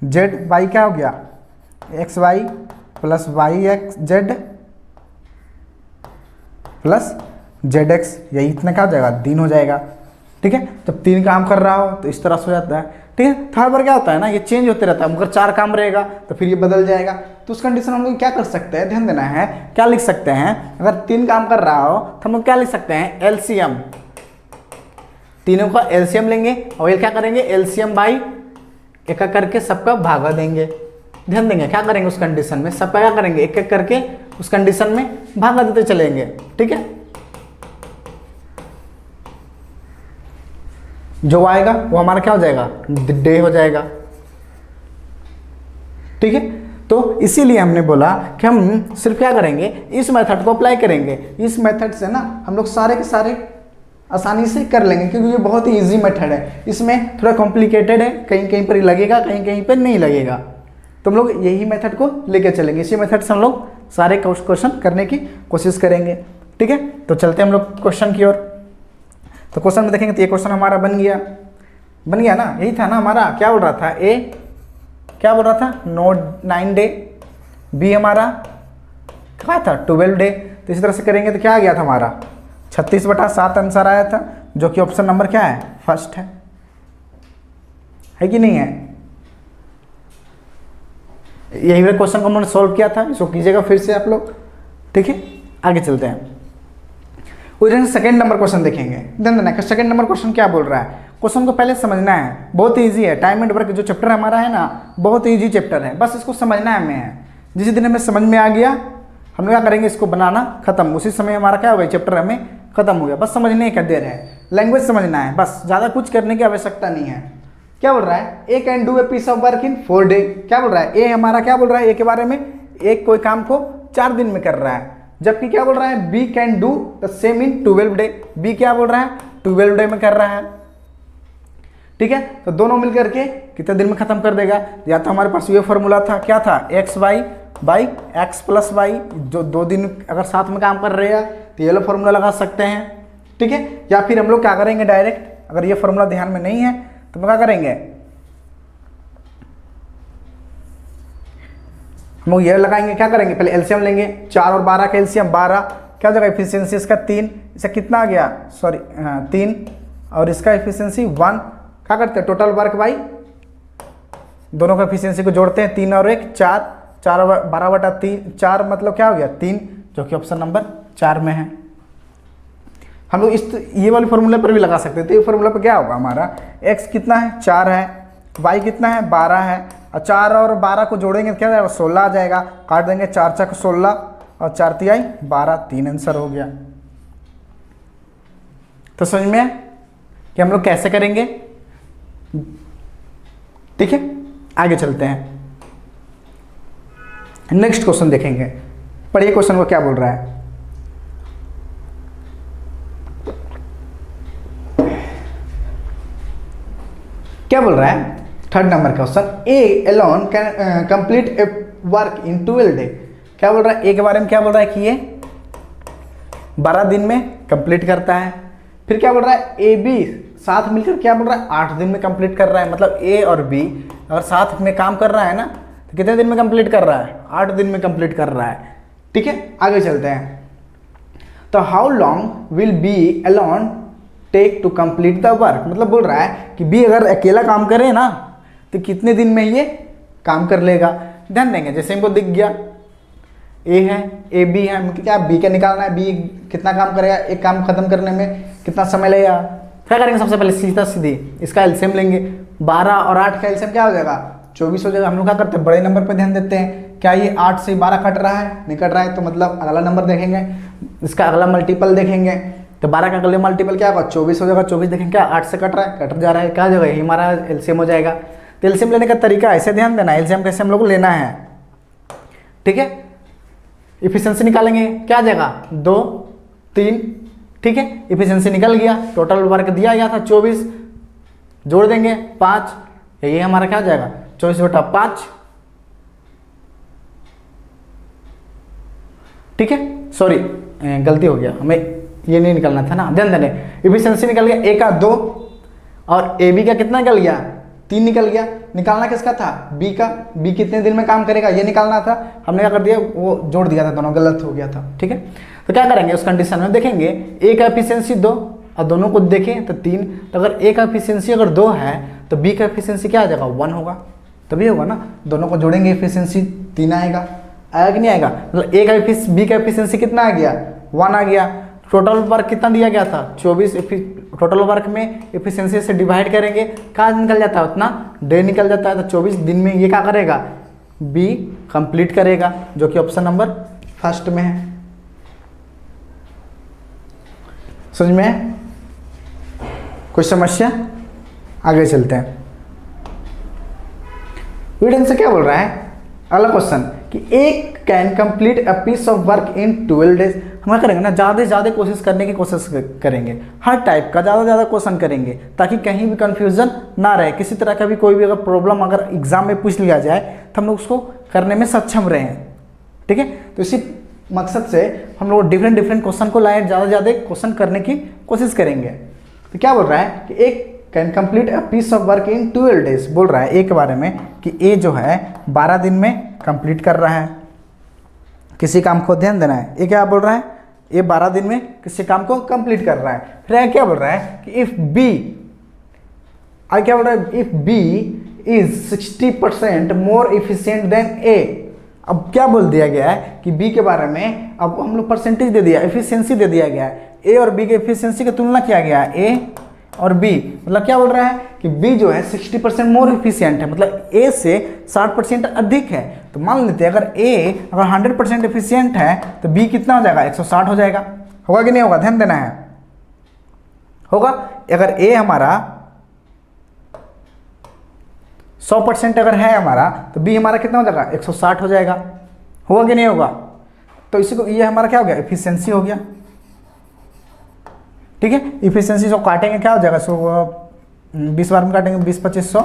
A: z y क्या हो गया, x y plus y x z plus Z x, यही इतना क्या हो जाएगा, दिन हो जाएगा। ठीक है, जब 3 काम कर रहा हो तो इस तरह से हो जाता है। ठीक है, हर बार क्या होता है ना, ये चेंज होते रहता है, अगर 4 काम रहेगा तो फिर ये बदल जाएगा। तो उस कंडीशन हम लोग क्या कर सकते हैं, ध्यान देना है, क्या लिख सकते हैं, अगर 3 काम कर रहा हो तो हम लोग क्या लिख सकते हैं, एलसीएम, तीनों का एलसीएम लेंगे और ये क्या करेंगे, एलसीएम बाई एक एक करके सबका भागा देंगे। ध्यान देंगे क्या करेंगे उस कंडीशन में, सबका क्या करेंगे, एक एक करके उस कंडीशन में भागा देते चलेंगे। ठीक है, जो आएगा वो हमारा क्या हो जाएगा, डे हो जाएगा। ठीक है, तो इसीलिए हमने बोला कि हम सिर्फ क्या करेंगे, इस मेथड को अप्लाई करेंगे। इस मेथड से ना हम लोग सारे के सारे आसानी से कर लेंगे, क्योंकि ये बहुत ही इजी मेथड है। इसमें थोड़ा कॉम्प्लिकेटेड है, कहीं कहीं पर लगेगा, कहीं कहीं पर नहीं लगेगा। तो हम लोग यही मेथड को लेके चलेंगे, इसी मेथड से हम लोग सारे क्वेश्चन करने की कोशिश करेंगे। ठीक है, तो चलते हैं हम लोग क्वेश्चन की ओर। तो क्वेश्चन में देखेंगे तो ये क्वेश्चन हमारा बन गया ना, यही था ना हमारा, क्या बोल रहा था, ए क्या बोल रहा था, 9 डे, बी हमारा क्या था 12 डे। तो इसी तरह से करेंगे तो क्या आ गया था हमारा 36/7 आंसर आया था, जो कि ऑप्शन नंबर क्या है, फर्स्ट है कि नहीं है। यही वाला क्वेश्चन को हमने सॉल्व किया था, इसको कीजिएगा फिर से आप लोग। ठीक है, आगे चलते हैं। उधर से सेकंड नंबर क्वेश्चन देखेंगे। ध्यान देना, सेकंड नंबर क्वेश्चन क्या बोल रहा है, क्वेश्चन को पहले समझना है, बहुत ईजी है। टाइम एंड वर्क जो चैप्टर हमारा है ना, बहुत ईजी चैप्टर है, बस इसको समझना है हमें। जिस दिन हमें समझ में आ गया, हम लोग क्या करेंगे, इसको बनाना खत्म, उसी समय हमारा क्या हो गया, चैप्टर हमें खत्म हो गया। बस समझने का देर है, लैंग्वेज समझना है, बस ज़्यादा कुछ करने की आवश्यकता नहीं है। क्या बोल रहा है, A can do a piece of work in 4 day. क्या बोल रहा है, ए हमारा क्या बोल रहा है, ए के बारे में, एक कोई काम को 4 दिन में कर रहा है। जबकि क्या बोल रहा है, B can do the same in 12 day. B क्या बोल रहा है, 12 डे में कर रहा है। ठीक है, तो दोनों मिलकर के कितने दिन में खत्म कर देगा। या तो हमारे पास ये फॉर्मूला था, क्या था, X Y by X plus Y, जो 2 दिन अगर साथ में काम कर रहे हैं तो ये लो फॉर्मूला लगा सकते हैं। ठीक है, या फिर हम लोग क्या करेंगे डायरेक्ट, अगर ये फॉर्मूला ध्यान में नहीं है तो हम क्या करेंगे, हम लोग ये लगाएंगे, क्या करेंगे, पहले एलसीएम लेंगे, 4 और 12 का एलसीएम 12, क्या हो जाएगा एफिशिएंसी इसका 3, इसका कितना आ गया, सॉरी 3, और इसका एफिशिएंसी 1, क्या करते हैं टोटल वर्क बाई दोनों का एफिशिएंसी को जोड़ते हैं, 3 और 1 4, 4 और 12/3, 4 मतलब क्या हो गया 3, जो कि ऑप्शन नंबर 4 में है। हम लोग ये वाले फॉर्मूले पर भी लगा सकते हैं। तो ये फॉर्मूला पर क्या होगा हमारा, x कितना है 4 है, y कितना है 12 है, और 4 और 12 को जोड़ेंगे तो क्या जाएगा 16 आ जाएगा, काट देंगे 4 4 16 और 4 तिहाई 12, 3 आंसर हो गया। तो समझ में कि हम लोग कैसे करेंगे, ठीक है। आगे चलते हैं, नेक्स्ट क्वेश्चन देखेंगे। पढ़िए क्वेश्चन को क्या बोल रहा है। क्या बोल रहा है, 3rd number question, A alone can complete A work in 12 day. क्या बोल रहा है, ए के बारे में क्या बोल रहा है कि ये 12 दिन में कंप्लीट करता है। फिर क्या बोल रहा है, ए बी साथ मिलकर क्या बोल रहा है 8 दिन में कंप्लीट कर रहा है। मतलब ए और बी अगर साथ में काम कर रहा है ना तो कितने दिन में कंप्लीट कर रहा है, 8 दिन में कंप्लीट कर रहा है, ठीक है। आगे चलते हैं। तो how long will B alone take to complete the work. मतलब बोल रहा है कि बी अगर अकेला काम करे ना तो कितने दिन में ये काम कर लेगा। ध्यान देंगे, जैसे हमको दिख गया ए है, ए बी है, क्या बी का निकालना है, बी कितना काम करेगा, एक काम खत्म करने में कितना समय लगेगा। क्या करेंगे, सबसे पहले सीधा सीधी इसका एलसीएम लेंगे, 12 और 8 का एलसीएम क्या हो जाएगा 24 हो जाएगा। हम लोग क्या करते हैं, बड़े नंबर पर ध्यान देते हैं, क्या ये 8 से 12 कट रहा है, नहीं कट रहा है तो मतलब अगला नंबर देखेंगे, इसका अगला मल्टीपल देखेंगे। तो 12 का अगले मल्टीपल क्या होगा 24 हो जाएगा, 24 देखेंगे क्या 8 से कट रहा है, कट जा रहा है, क्या हो जाएगा यही हमारा एलसीएम हो जाएगा। तो एलसीएम लेने का तरीका ऐसे ध्यान देना, एलसीएम कैसे हम लोग को लेना है, ठीक है। इफिशिएंसी निकालेंगे, क्या आ जाएगा 2 3, ठीक है। इफिशिएंसी निकल गया, टोटल वर्क दिया गया था 24, जोड़ देंगे 5, ये हमारा क्या हो जाएगा 24/5, ठीक है। सॉरी गलती हो गया, हमें ये नहीं निकलना था ना, ध्यान देने। इफिशिएंसी निकल गया, ए का 2 और ए बी का कितना निकल गया 3 निकल गया। निकालना किसका था, बी का, बी कितने दिन में काम करेगा ये निकालना था, हमने क्या कर दिया वो जोड़ दिया था, दोनों गलत हो गया था, ठीक है। तो क्या करेंगे उस कंडीशन में देखेंगे, ए का एफिशिएंसी 2 और दोनों को देखें तो 3, तो अगर ए का एफिशिएंसी अगर 2 है तो बी का एफिशिएंसी क्या आ जाएगा 1 होगा, तभी होगा ना, दोनों को जोड़ेंगे एफिशिएंसी 3 आएगा, आया कि नहीं आएगा। मतलब ए का बी का एफिशिएंसी कितना आ गया 1 आ गया। टोटल वर्क कितना दिया गया था 24, टोटल वर्क में एफिशिएंसी से डिवाइड करेंगे, क्या निकल जाता है उतना डे निकल जाता है। तो 24 दिन में ये क्या करेगा बी कंप्लीट करेगा, जो कि ऑप्शन नंबर 1 में है। समझ में कोई समस्या, आगे चलते हैं। वीडियो से क्या बोल रहा है अगला क्वेश्चन कि एक can complete a piece of work in 12 days. हम करेंगे ना ज़्यादा से ज़्यादा कोशिश करने की कोशिश करेंगे, हर टाइप का ज़्यादा से ज़्यादा क्वेश्चन करेंगे ताकि कहीं भी कंफ्यूजन ना रहे, किसी तरह का भी कोई भी अगर प्रॉब्लम अगर एग्जाम में पूछ लिया जाए तो हम लोग उसको करने में सक्षम रहे, ठीक है। तो इसी मकसद से हम लोग डिफरेंट क्वेश्चन को लाए, ज़्यादा से ज़्यादा क्वेश्चन करने की कोशिश करेंगे। तो क्या बोल रहा है कि एक can complete a piece of work in 12 days, बोल रहा है ए के बारे में कि ए जो है 12 दिन में कंप्लीट कर रहा है किसी काम को, ध्यान देना है। ये क्या बोल रहा है, ये 12 दिन में किसी काम को कंप्लीट कर रहा है। फिर क्या बोल रहा है कि इफ बी, आगे क्या बोल रहा है, if B is 60% more efficient than A. अब क्या बोल दिया गया है कि बी के बारे में, अब हम लोग परसेंटेज दे दिया, एफिशिएंसी दे दिया गया है, ए और बी के एफिशिएंसी की तुलना किया गया है, ए और बी। मतलब क्या बोल रहा है कि बी जो है 60% मोर इफिशियंट है, मतलब ए से 60% अधिक है। तो मान लेते हैं अगर ए अगर 100% एफिशिएंट है तो बी कितना हो जाएगा 160 हो जाएगा, होगा कि नहीं होगा, ध्यान देना है, होगा। अगर ए हमारा 100% अगर है हमारा तो बी हमारा कितना हो जाएगा 160 हो जाएगा, होगा कि नहीं होगा। तो इसी को ये हमारा क्या हो गया एफिशिएंसी हो गया, ठीक है। इफिशिएंसी जो काटेंगे क्या हो जाएगा, 20 बार में काटेंगे 20 25 100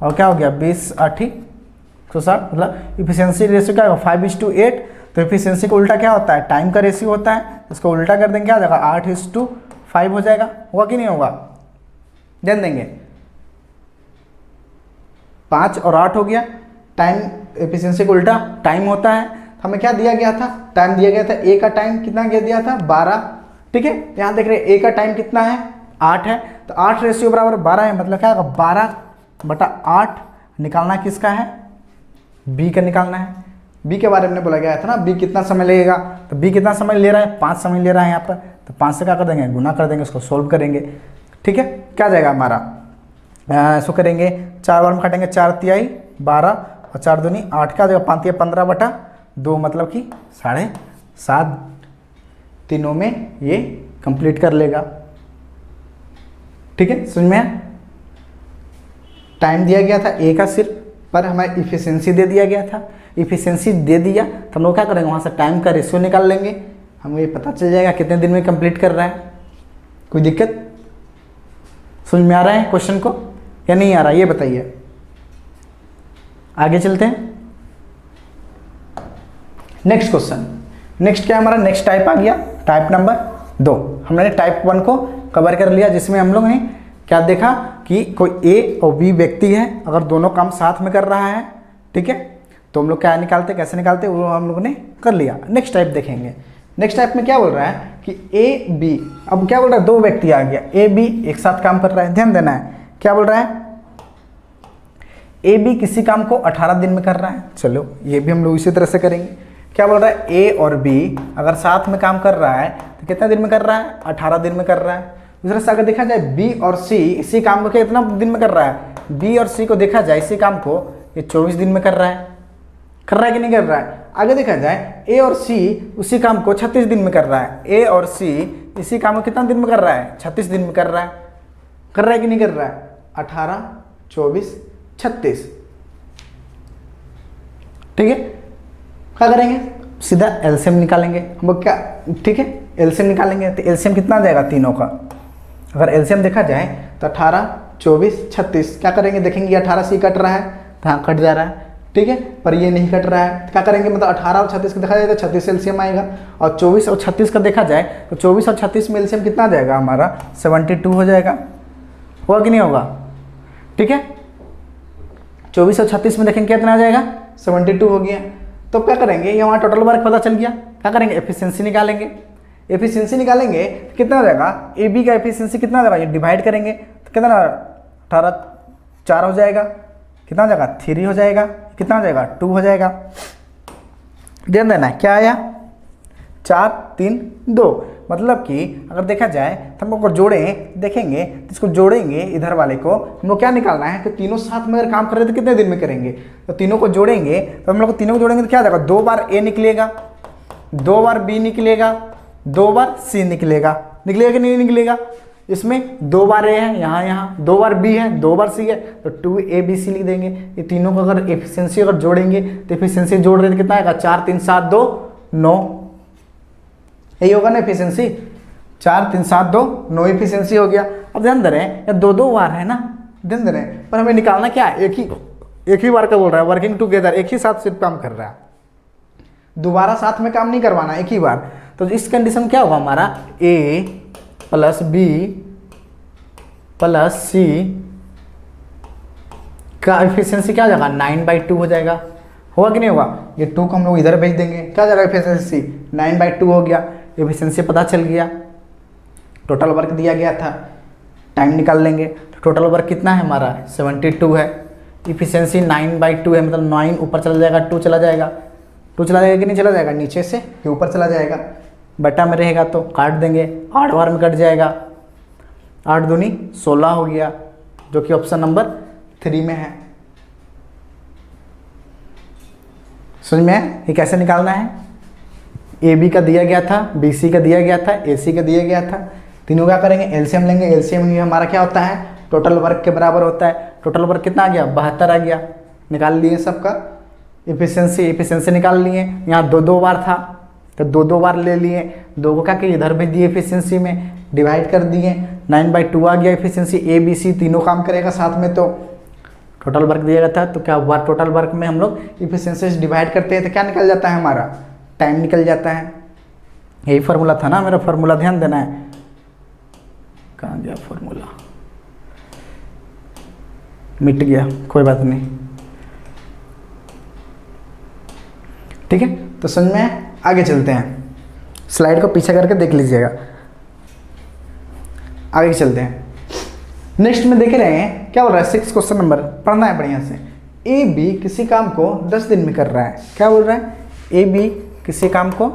A: और क्या हो गया 20 8 160, मतलब इफिशिएंसी रेशियो क्या होगा 5:8। तो इफिशिएंसी का उल्टा क्या होता है टाइम का रेशियो होता है, इसको उल्टा कर देंगे क्या हो जाएगा 8:5 हो जाएगा, होगा कि नहीं होगा, ध्यान देंगे। 5 और 8 हो गया, टाइम एफिशिएंसी का उल्टा टाइम होता है। तो हमें क्या दिया गया था, टाइम दिया गया था, ए का टाइम कितना दिया था 12, ठीक है। यहाँ देख रहे हैं ए का टाइम कितना है 8 है, तो 8 रेशियो बराबर 12 है, मतलब क्या होगा 12/8 निकालना किसका है, बी का निकालना है। बी के बारे में बोला गया था ना, बी कितना समय लगेगा, तो बी कितना समय ले रहा है 5 समय ले रहा है यहाँ पर, तो 5 से क्या कर देंगे गुना कर देंगे, उसको सोल्व करेंगे, ठीक है। क्या जाएगा हमारा, इसको करेंगे 4 बार में काटेंगे, 4 तिहाई 12 और 4 दूनी 8, क्या जाएगा 5 तिहाई 15/2, मतलब कि 7.5 तीनों में ये कंप्लीट कर लेगा, ठीक है। समझ में आया? टाइम दिया गया था ए का सिर्फ, पर हमें इफिशिएंसी दे दिया गया था। इफिशिएंसी दे दिया तो हम लोग क्या करेंगे, वहाँ से टाइम का रेशियो निकाल लेंगे, हमें ये पता चल जाएगा कितने दिन में कंप्लीट कर रहा है। कोई दिक्कत समझ में आ रहा है क्वेश्चन को या नहीं आ रहा, ये बताइए। आगे चलते हैं, नेक्स्ट क्वेश्चन। नेक्स्ट क्या हमारा, नेक्स्ट टाइप आ गया, टाइप नंबर 2। हमने टाइप 1 को कवर कर लिया, जिसमें हम लोग ने क्या देखा कि कोई ए और बी व्यक्ति है, अगर दोनों काम साथ में कर रहा है, ठीक है, तो हम लोग क्या निकालते, कैसे निकालते, वो हम लोग ने कर लिया। नेक्स्ट टाइप देखेंगे। नेक्स्ट टाइप में क्या बोल रहा है कि ए बी, अब क्या बोल रहा है, 2 व्यक्ति आ गया, ए बी एक साथ काम कर रहा है, ध्यान देना है। क्या बोल रहा है, ए बी किसी काम को 18 दिन में कर रहा है। चलो ये भी हम लोग इसी तरह से करेंगे। क्या बोल रहा है, ए और बी अगर साथ में काम कर रहा है तो कितने दिन में कर रहा है, 18 दिन में कर रहा है। दूसरा से अगर देखा जाए बी और सी इसी काम को कितना दिन में कर रहा है, बी और सी को देखा जाए इसी काम को ये 24 दिन में कर रहा है कि नहीं कर रहा है। आगे देखा जाए ए और सी उसी काम को 36 दिन में कर रहा है, ए और सी इसी काम को कितना दिन में कर रहा है, 36 दिन में कर रहा है कि नहीं कर रहा है, 18, 24, 36, ठीक है। क्या करेंगे, सीधा एलसीएम निकालेंगे हम लोग, क्या ठीक है, एलसीएम निकालेंगे। तो एलसीएम कितना जाएगा तीनों का, अगर एलसीएम देखा जाए तो 18, 24, 36, क्या करेंगे, देखेंगे 18 से कट रहा है तो हाँ कट जा रहा है, ठीक है, पर ये नहीं कट रहा है। तो क्या करेंगे, मतलब 18 और 36 का देखा जाए तो 36 से एलसीएम आएगा, और 24 और 36 का देखा जाए तो 24 और 36 में एलसीएम कितना जाएगा हमारा 72 हो जाएगा, होगा कि नहीं होगा, ठीक है। 24 और 36 में देखेंगे कितना आ जाएगा 72 हो गया। तो क्या करेंगे, ये वहाँ टोटल वर्क पता चल गया। क्या करेंगे, एफिशिएंसी निकालेंगे। एफिशिएंसी निकालेंगे तो कितना हो जाएगा, ए बी का एफिशिएंसी कितना हो जाएगा, ये डिवाइड करेंगे तो कितना 18 4 हो जाएगा, कितना हो जाएगा 3 हो जाएगा, कितना हो जाएगा 2 हो जाएगा। ध्यान देना है क्या आया 4, 3, 2, मतलब कि अगर देखा जाए तो हम लोग को जोड़ें, देखेंगे इसको जोड़ेंगे, इधर वाले को हम लोग क्या निकालना है कि तीनों साथ में अगर काम कर रहे तो कितने दिन में करेंगे, तो तीनों को जोड़ेंगे, तो हम लोग को तीनों को जोड़ेंगे तो क्या जाएगा, 2 बार ए निकलेगा, 2 बार बी निकलेगा, 2 बार सी निकलेगा कि नहीं निकलेगा। इसमें 2 बार ए है, यहाँ 2 बार बी है, 2 बार सी है, तो 2ABC लिख देंगे। ये तीनों को अगर एफिशिएंसी अगर जोड़ेंगे तो एफिशिएंसी जोड़ रहे तो कितना आएगा 4, 3, 7, 2, 9, यही होगा ना एफिशिएंसी, 4, 3, 7, 2, 9 एफिशिएंसी हो गया। अब ध्यान दे रहे हैं या 2 बार है ना, ध्यान दे रहे हैं, पर हमें निकालना क्या है, एक ही बार का बोल रहा है, वर्किंग टुगेदर, एक ही साथ सिर्फ काम कर रहा है, दोबारा साथ में काम नहीं करवाना, एक ही बार। तो इस कंडीशन क्या होगा हमारा, ए प्लस बी प्लस सी का एफिशिएंसी क्या हो जाएगा 9/2 हो जाएगा, होगा कि नहीं होगा। ये 2 को हम लोग इधर भेज देंगे, क्या जाएगा एफिशिएंसी 9/2 हो गया। एफिशिएंसी पता चल गया, टोटल वर्क दिया गया था, टाइम निकाल लेंगे, तो टोटल वर्क कितना है हमारा 72 है, एफिशिएंसी 9/2 है, मतलब 9 ऊपर चला जाएगा, 2 चला जाएगा, 2 चला जाएगा कि नहीं चला जाएगा, नीचे से ये ऊपर चला जाएगा, बटा में रहेगा तो काट देंगे, 8 बार में कट जाएगा, 8 दूनी 16 हो गया, जो कि ऑप्शन नंबर 3 में है। समझ में ये कैसे निकालना है, ए बी का दिया गया था, बी सी का दिया गया था, ए सी का दिया गया था, तीनों क्या करेंगे एलसीएम लेंगे। एलसीएम ही हमारा क्या होता है टोटल वर्क के बराबर होता है। टोटल वर्क कितना आ गया 72 आ गया, निकाल लिए सबका एफिशिएंसी निकाल लिए। यहाँ 2 बार था तो 2 बार ले लिए, 2 को क्या किए इधर भेज दिए, एफिशिएंसी में डिवाइड कर दिए, 9/2 आ गया एफिशिएंसी। ए बी सी तीनों काम करेगा साथ में, तो टोटल वर्क दिया गया था, तो क्या हुआ टोटल वर्क में हम लोग एफिशिएंसी से डिवाइड करते हैं तो क्या निकल जाता है हमारा टाइम निकल जाता है। यही फार्मूला था ना मेरा, फार्मूला ध्यान देना है, कहाँ गया फार्मूला, मिट गया, कोई बात नहीं। ठीक है, तो समझ में आगे चलते हैं, स्लाइड को पीछे करके देख लीजिएगा, आगे चलते हैं। नेक्स्ट में देख रहे हैं क्या बोल रहा है, 6 क्वेश्चन नंबर पढ़ना है बढ़िया से। ए बी किसी काम को 10 दिन में कर रहा है, क्या बोल रहा है, ए बी किसी काम को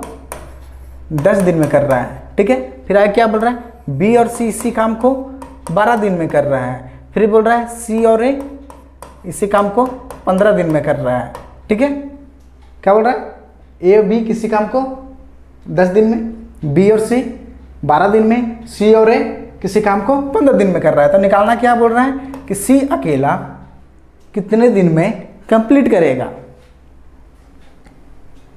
A: 10 दिन में कर रहा है, ठीक है। फिर आगे क्या बोल रहा है, बी और सी इसी काम को 12 दिन में कर रहा है। फिर बोल रहा है सी और ए इसी काम को 15 दिन में कर रहा है, ठीक है। क्या बोल रहा है, ए बी किसी काम को 10 दिन में, बी और सी 12 दिन में, सी और ए किसी काम को 15 दिन में कर रहा है। तो निकालना क्या बोल रहा है कि सी अकेला कितने दिन में कंप्लीट करेगा।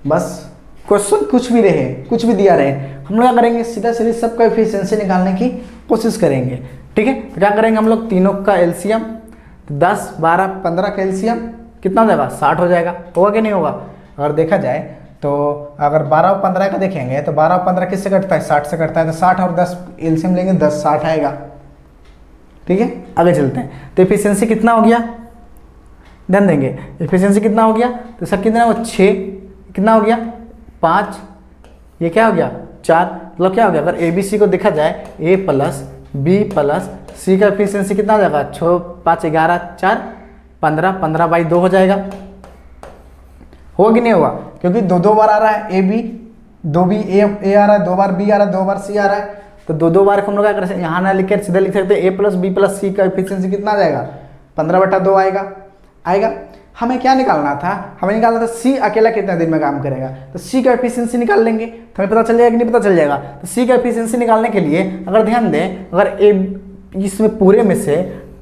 A: बस क्वेश्चन कुछ भी रहे, कुछ भी दिया रहे, हम लोग क्या करेंगे, सीधा सीधे सबका एफिशिएंसी निकालने की कोशिश करेंगे, ठीक है। तो क्या करेंगे हम लोग, तीनों का एलसीएम 10, 12, 15 का एलसीएम कितना हो जाएगा, 60 हो जाएगा। होगा कि नहीं होगा। अगर देखा जाए तो अगर 12 और 15 का देखेंगे तो 12 और 15 किससे कटता है, 60 से कटता है। तो 60 और 10 एलसीएम लेंगे, 10 60 आएगा, ठीक है। आगे चलते हैं। तो एफिशिएंसी कितना हो गया, ध्यान देंगे, एफिशिएंसी कितना हो गया, तो सर कितना वो 6, कितना हो गया 5, ये क्या हो गया 4। मतलब क्या हो गया, अगर ए बी सी को देखा जाए, ए प्लस बी प्लस सी का एफिशिएंसी कितना हो जाएगा, 6 5 11 4 15, 15 बाई 2 हो जाएगा। होगा कि नहीं होगा, क्योंकि दो बार आ रहा है ए बी, 2 बी ए आ रहा है, 2 बार बी आ रहा है, 2 बार सी आ रहा है। तो दो बार हम लोग क्या कर सकते हैं, यहाँ ना लिख कर सीधा लिख सकते हैं, ए प्लस बी प्लस सी का एफिशिएंसी कितना आ जाएगा, 15/2 आएगा। हमें क्या निकालना था, हमें निकालना था सी अकेला कितने दिन में काम करेगा। तो सी का एफिशिएंसी निकाल लेंगे, तो हमें पता चल जाएगा कि नहीं पता चल जाएगा। तो सी का एफिशिएंसी निकालने के लिए अगर ध्यान दें, अगर ए इसमें पूरे में से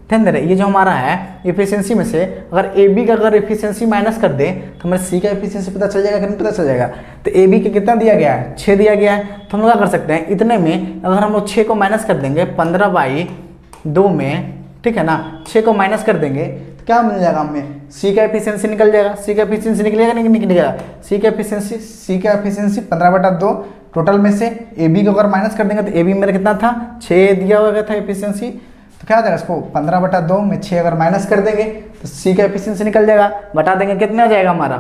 A: ध्यान दे रहे, ये जो हमारा है एफिशिएंसी में से अगर ए बी का अगर एफिशिएंसी माइनस कर दे तो हमें सी का एफिशिएंसी पता चल जाएगा कि नहीं पता चल जाएगा। तो ए बी के कितना दिया गया है, 6 दिया गया है। तो हम लोग क्या कर सकते हैं, इतने में अगर हम लोग 6 को माइनस कर देंगे 15/2 में, ठीक है ना, 6 को माइनस कर देंगे तो क्या मिल जाएगा हमें, सी का एफिशिएंसी निकल जाएगा। सी का एफिशिएंसी निकलेगा नहीं निकलेगा, सी का एफिशिएंसी 15/2 टोटल में से ए बी को अगर माइनस कर देंगे तो ए बी मेरा कितना था, 6 दिया हुआ था एफिशिएंसी। तो क्या हो जाएगा, इसको 15/2 में 6 अगर माइनस कर देंगे तो सी का एफिशिएंसी निकल जाएगा। बता देंगे कितना हो जाएगा हमारा,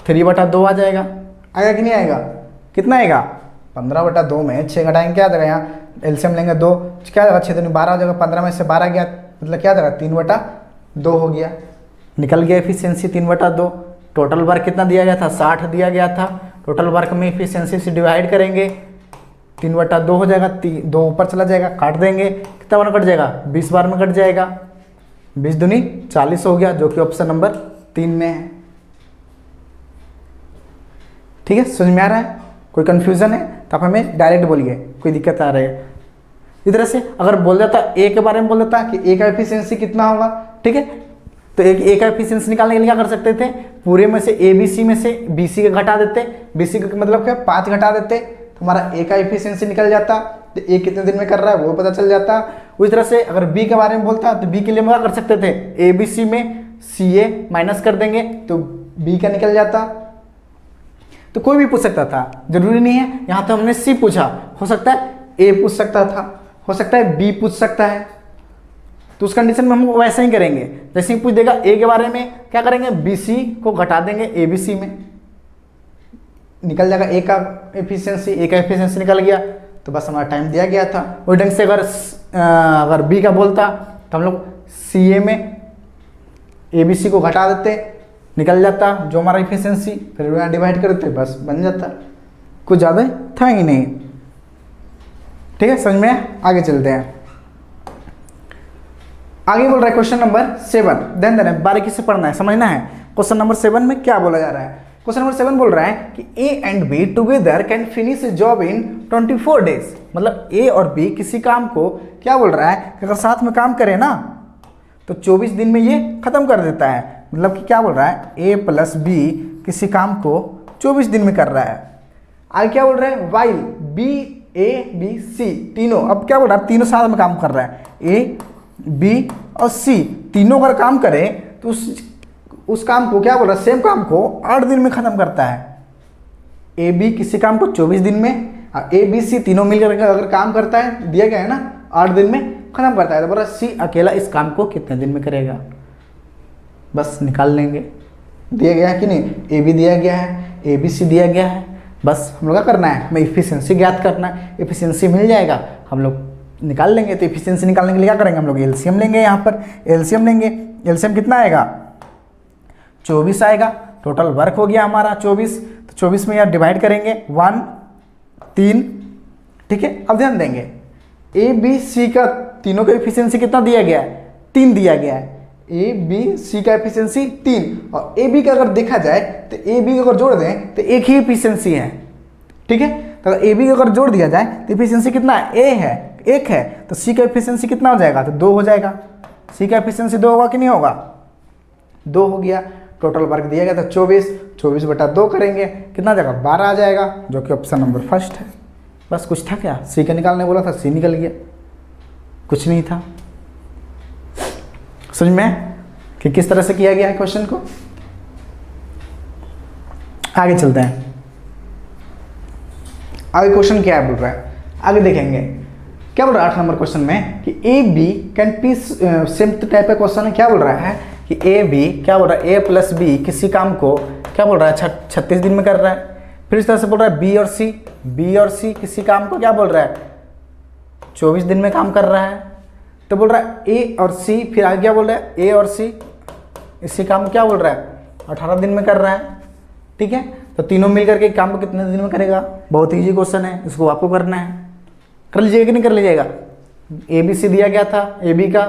A: 3/2 आ जाएगा। आएगा कि नहीं आएगा, कितना आएगा, 15/2 में 6 घटाएंगे क्या आ जाएगा, यहाँ एलसीएम लेंगे 2, क्या आ जाएगा 6 दूनी 12 हो जाएगा, 15 में से 12 गया मतलब क्या आ जाएगा 3/2 हो गया, निकल गया एफिशिएंसी 3/2। टोटल वर्क कितना दिया गया था, 60 दिया गया था। टोटल वर्क में एफिशिएंसी से डिवाइड करेंगे, 3/2 हो जाएगा, 2 ऊपर चला जाएगा, काट देंगे, कितना बार कट जाएगा, 20 बार में कट जाएगा, 20 दूनी 40 हो गया, जो कि ऑप्शन नंबर 3 में है। ठीक है, समझ में आ रहा है, कोई कंफ्यूजन है तो आप हमें डायरेक्ट बोलिए, कोई दिक्कत आ रही है। इस तरह से अगर बोल देता ए के बारे में बोल देता कि ए का एफिशिएंसी कितना होगा, ठीक है, तो ए का एफिशिएंसी निकालने के लिए क्या कर सकते थे, पूरे में से ए बी सी में से बी सी का घटा देते, बी सी का मतलब क्या 5 घटा देते, तो हमारा ए का एफिशिएंसी निकल जाता, तो ए कितने दिन में कर रहा है वो पता चल जाता। उस तरह से अगर बी के बारे में बोलता तो बी के लिए हम क्या कर सकते थे, ए बी सी में सी ए माइनस कर देंगे तो बी का निकल जाता। तो कोई भी पूछ सकता था, जरूरी नहीं है, यहाँ तो हमने सी पूछा, हो सकता है ए पूछ सकता था, हो सकता है बी पूछ सकता है, तो उस कंडीशन में हम वैसा ही करेंगे। जैसे ही पूछ देगा ए के बारे में क्या करेंगे, बी सी को घटा देंगे ए बी सी में, निकल जाएगा ए का एफिशिएंसी निकल गया, तो बस हमारा टाइम दिया गया था। वही ढंग से अगर बी का बोलता तो हम लोग सी ए में ए बी सी को घटा देते, निकल जाता जो हमारा एफिशिएंसी, फिर यहाँ डिवाइड कर देते, बस बन जाता, कुछ ज़्यादा था ही नहीं। ठीक है, समझ में, आगे चलते हैं। आगे बोल रहा है क्वेश्चन नंबर 7, ध्यान देना है, बारीकी से पढ़ना है, समझना है। क्वेश्चन नंबर 7 में क्या बोला जा रहा है, क्वेश्चन नंबर 7 बोल रहा है कि A and be together can finish job in 24 days. मतलब ए और बी किसी काम को क्या बोल रहा है कि अगर साथ में काम करें ना तो 24 दिन में ये खत्म कर देता है। मतलब कि क्या बोल रहा है, ए प्लस बी किसी काम को 24 दिन में कर रहा है। आगे क्या बोल रहा है, while B A B C तीनों, अब क्या बोल रहा है, तीनों साथ में काम कर रहा है, ए बी और सी तीनों अगर काम करें तो उस काम को क्या बोल रहा है, सेम काम को 8 दिन में खत्म करता है। ए बी किसी काम को 24 दिन में, ए बी सी तीनों मिलकर अगर काम करता है, दिया गया है ना, 8 दिन में खत्म करता है। तो बोल रहा सी अकेला इस काम को कितने दिन में करेगा, बस निकाल लेंगे। दिया गया है कि नहीं, ए बी दिया गया है, ए बी सी दिया गया है। बस हम लोग क्या करना है, हमें इफिशियंसी ज्ञात करना है। इफिशियंसी मिल जाएगा, हम लोग निकाल लेंगे। तो इफिशियंसी निकालने के लिए क्या करेंगे, हम लोग एलसीएम लेंगे। यहाँ पर एलसीएम लेंगे। एलसीएम कितना आएगा, 24 आएगा। टोटल वर्क हो गया हमारा 24। तो 24 में यार डिवाइड करेंगे 1 3, ठीक है। अब ध्यान देंगे ए बी सी का तीनों का एफिशिएंसी कितना दिया गया है, 3 दिया गया है। ए बी सी का एफिशिएंसी 3, और ए बी का अगर देखा जाए तो ए बी को अगर जोड़ दें तो एक ही एफिशिएंसी है, ठीक है। तो ए बी को अगर जोड़ दिया जाए तो एफिशिएंसी कितना है, ए है, 1 है। तो सी का एफिशिएंसी कितना हो जाएगा, तो 2 हो जाएगा। सी का एफिशिएंसी 2 होगा कि नहीं होगा, 2 हो गया। टोटल वर्क दिया गया था 24 बटा 2 करेंगे, कितना आ जाएगा, 12 आ जाएगा, जो कि ऑप्शन नंबर फर्स्ट है। बस कुछ था क्या, सी का निकालने बोला था, सी निकल गया, कुछ नहीं था। समझ में कि किस तरह से किया गया है क्वेश्चन को। आगे चलते हैं। आगे क्वेश्चन क्या है बोल रहा है, आगे देखेंगे क्या बोल रहा है 8 नंबर क्वेश्चन में कि A B can P same type का क्वेश्चन है। क्या बोल रहा है कि ए बी क्या बोल रहा है, ए प्लस बी किसी काम को क्या बोल रहा है 36 दिन में कर रहा है। फिर इस तरह से बोल रहा है बी और सी किसी काम को क्या बोल रहा है 24 दिन में काम कर रहा है। तो बोल रहा है ए और सी, फिर आगे क्या बोल रहा है, ए और सी इसी काम को क्या बोल रहा है 18 दिन में कर रहा है, ठीक है। तो तीनों मिलकर के काम को कितने दिन में करेगा, बहुत ईजी क्वेश्चन है, इसको आपको करना है। कर लीजिएगा कि नहीं कर लीजिएगा। ए बी सी दिया गया था, ए बी का,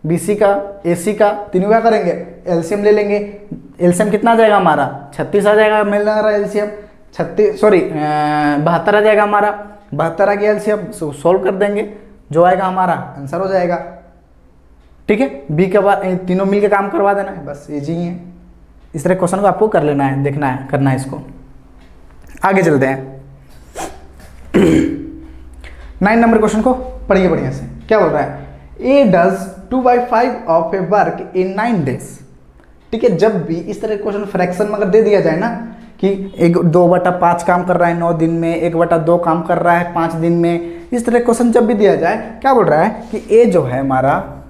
A: बी सी का, ए सी का, तीनों क्या करेंगे, एलसीएम ले लेंगे। एलसीएम कितना आ जाएगा हमारा 36 आ जाएगा, मिल रहा है एलसीएम 72 आ जाएगा हमारा। 72 आ गया एलसीएम, सोल्व कर देंगे, जो आएगा हमारा आंसर हो जाएगा, ठीक है। बी के बाद तीनों मिल के काम करवा देना है, बस इजी है। इस तरह क्वेश्चन को आपको कर लेना है, देखना है, करना है इसको। आगे चलते हैं 9 नंबर क्वेश्चन को पढ़िए बढ़िया से। क्या बोल रहा है, A does 2/5 of a work in 9 days, ठीक है। जब भी इस तरह क्वेश्चन फ्रैक्शन में अगर दे दिया जाए ना कि 2/5 काम कर रहा है 9 दिन में, 1/2 काम कर रहा है 5 दिन में, इस तरह क्वेश्चन जब भी दिया जाए, क्या बोल रहा है कि ए जो है हमारा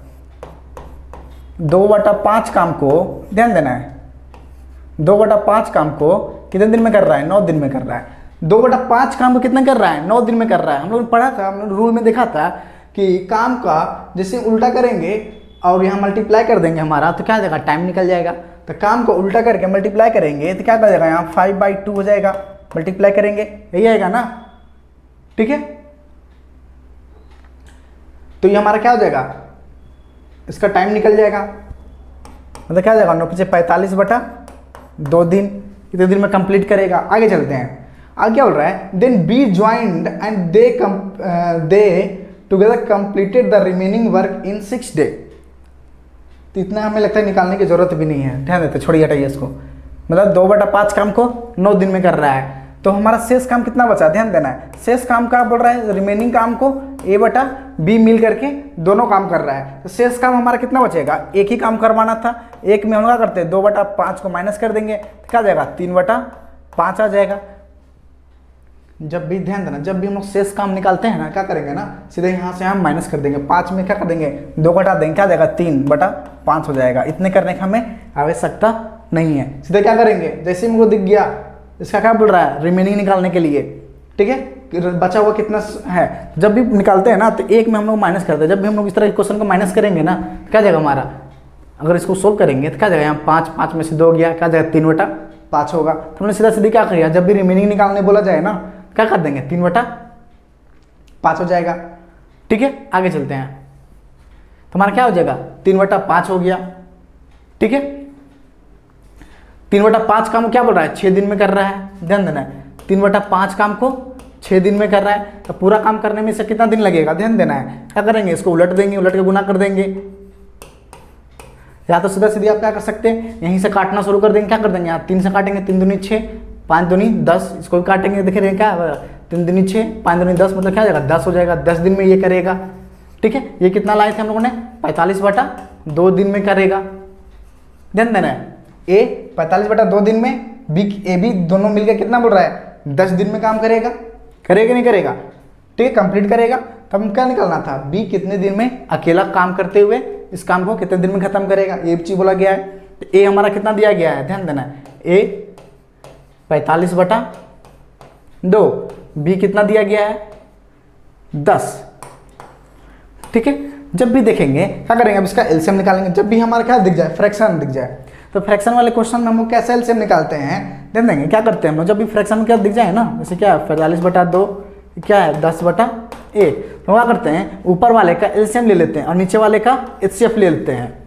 A: 2/5 काम को, ध्यान देना है, 2/5 काम को कितने दिन में कर रहा है, 9 दिन में कर रहा है। 2/5 काम को कितना कर रहा है, 9 दिन में कर रहा है। हम लोग ने पढ़ा था, हम लोग रूल में देखा था कि काम का जैसे उल्टा करेंगे और यहाँ मल्टीप्लाई कर देंगे हमारा, तो क्या हो जाएगा, टाइम निकल जाएगा। तो काम को उल्टा करके मल्टीप्लाई करेंगे तो क्या हो जाएगा, यहाँ 5/2 हो जाएगा, मल्टीप्लाई करेंगे, यही आएगा ना, ठीक है। तो ये हमारा क्या हो जाएगा, इसका टाइम निकल जाएगा, मतलब क्या हो जाएगा 9×45/2 दिन, कितने दिन में कंप्लीट करेगा। आगे चलते हैं। आगे क्या बोल रहा है, then B joined and they together completed the remaining work in 6 day. तो इतना हमें लगता है निकालने की जरूरत भी नहीं है, ध्यान देते, छोड़िए हटाइए इसको। मतलब 2/5 काम को 9 दिन में कर रहा है, तो हमारा शेष काम कितना बचा, ध्यान देना है। शेष काम का बोल रहा है, रिमेनिंग काम को A/B मिल करके दोनों काम कर रहा है। तो शेष काम हमारा कितना बचेगा, एक ही काम करवाना था, एक में हम क्या करते हैं 2/5 को माइनस कर देंगे, तो क्या जाएगा 3/5 आ जाएगा। जब भी ध्यान देना, जब भी हम लोग शेष काम निकालते हैं ना, क्या करेंगे ना, सीधे यहाँ से हम माइनस कर देंगे, 5 में क्या कर देंगे 2 घटा देंगे, क्या जाएगा 3/5 हो जाएगा। इतने करने की हमें आवश्यकता नहीं है, सीधे क्या करेंगे, जैसे ही मुझको दिख गया इसका क्या बोल रहा है, रिमेनिंग निकालने के लिए, ठीक है, बचा हुआ कितना है। जब भी निकालते हैं ना तो एक में हम लोग माइनस करते हैं। जब भी हम लोग इस तरह क्वेश्चन को माइनस करेंगे ना, क्या जाएगा हमारा, अगर इसको सोल्व करेंगे तो क्या जाएगा, यहाँ 5 में से 2 गया, क्या जाएगा 3/5 होगा। तो हमने सीधा सीधी क्या किया, जब भी रिमेनिंग निकालने बोला जाए ना, क्या कर देंगे 3/5 हो जाएगा, ठीक है। आगे चलते हैं, तो हमारा क्या हो जाएगा 3/5 हो गया, ठीक है। 3/5 काम क्या बोल रहा है 6 दिन में कर रहा है, ध्यान देना है। 3/5 काम को 6 दिन में कर रहा है, तो पूरा काम करने में से कितना दिन लगेगा, ध्यान देना है। क्या करेंगे, इसको उलट देंगे, उलट के गुना कर देंगे, या तो सीधा सीधी आप क्या कर सकते हैं, यहीं से काटना शुरू कर देंगे। क्या कर देंगे, यहाँ 3 से काटेंगे, 3 दूनी 6, 5 दूनी 10, इसको भी काटेंगे, देख रहे हैं क्या 3 दूनी 6, 5 दूनी 10, मतलब क्या हो जाएगा 10 हो जाएगा। 10 दिन में ये करेगा, ठीक है। ये कितना लाए थे हम लोगों ने 45/2 दिन में करेगा, ध्यान देना है। ए 45/2 दिन में, बी दोनों मिलकर कितना बोल रहा है 10 दिन में काम करेगा, करेगा नहीं करेगा, ठीक है, कंप्लीट करेगा। तब हम क्या निकालना था, बी कितने दिन में अकेला काम करते हुए इस काम को कितने दिन में खत्म करेगा, ये चीज बोला गया है। तो ए हमारा कितना दिया गया है, ध्यान देना है, ए 45/2, बी कितना दिया गया है 10। ठीक है, जब भी देखेंगे क्या करेंगे, अब इसका एलसीएम निकालेंगे। जब भी हमारा क्या दिख जाए, फ्रैक्शन दिख जाए, तो फ्रैक्शन वाले क्वेश्चन में हम लोग कैसे एलसीएम निकालते हैं, ध्यान देंगे। क्या करते हैं हम लोग, जब भी फ्रैक्शन में क्या दिख जाए ना, जैसे क्या 45/2 क्या है 10/1, तो क्या करते हैं ऊपर वाले का एलसीएम ले लेते हैं और नीचे वाले का एचसीएफ ले लेते हैं।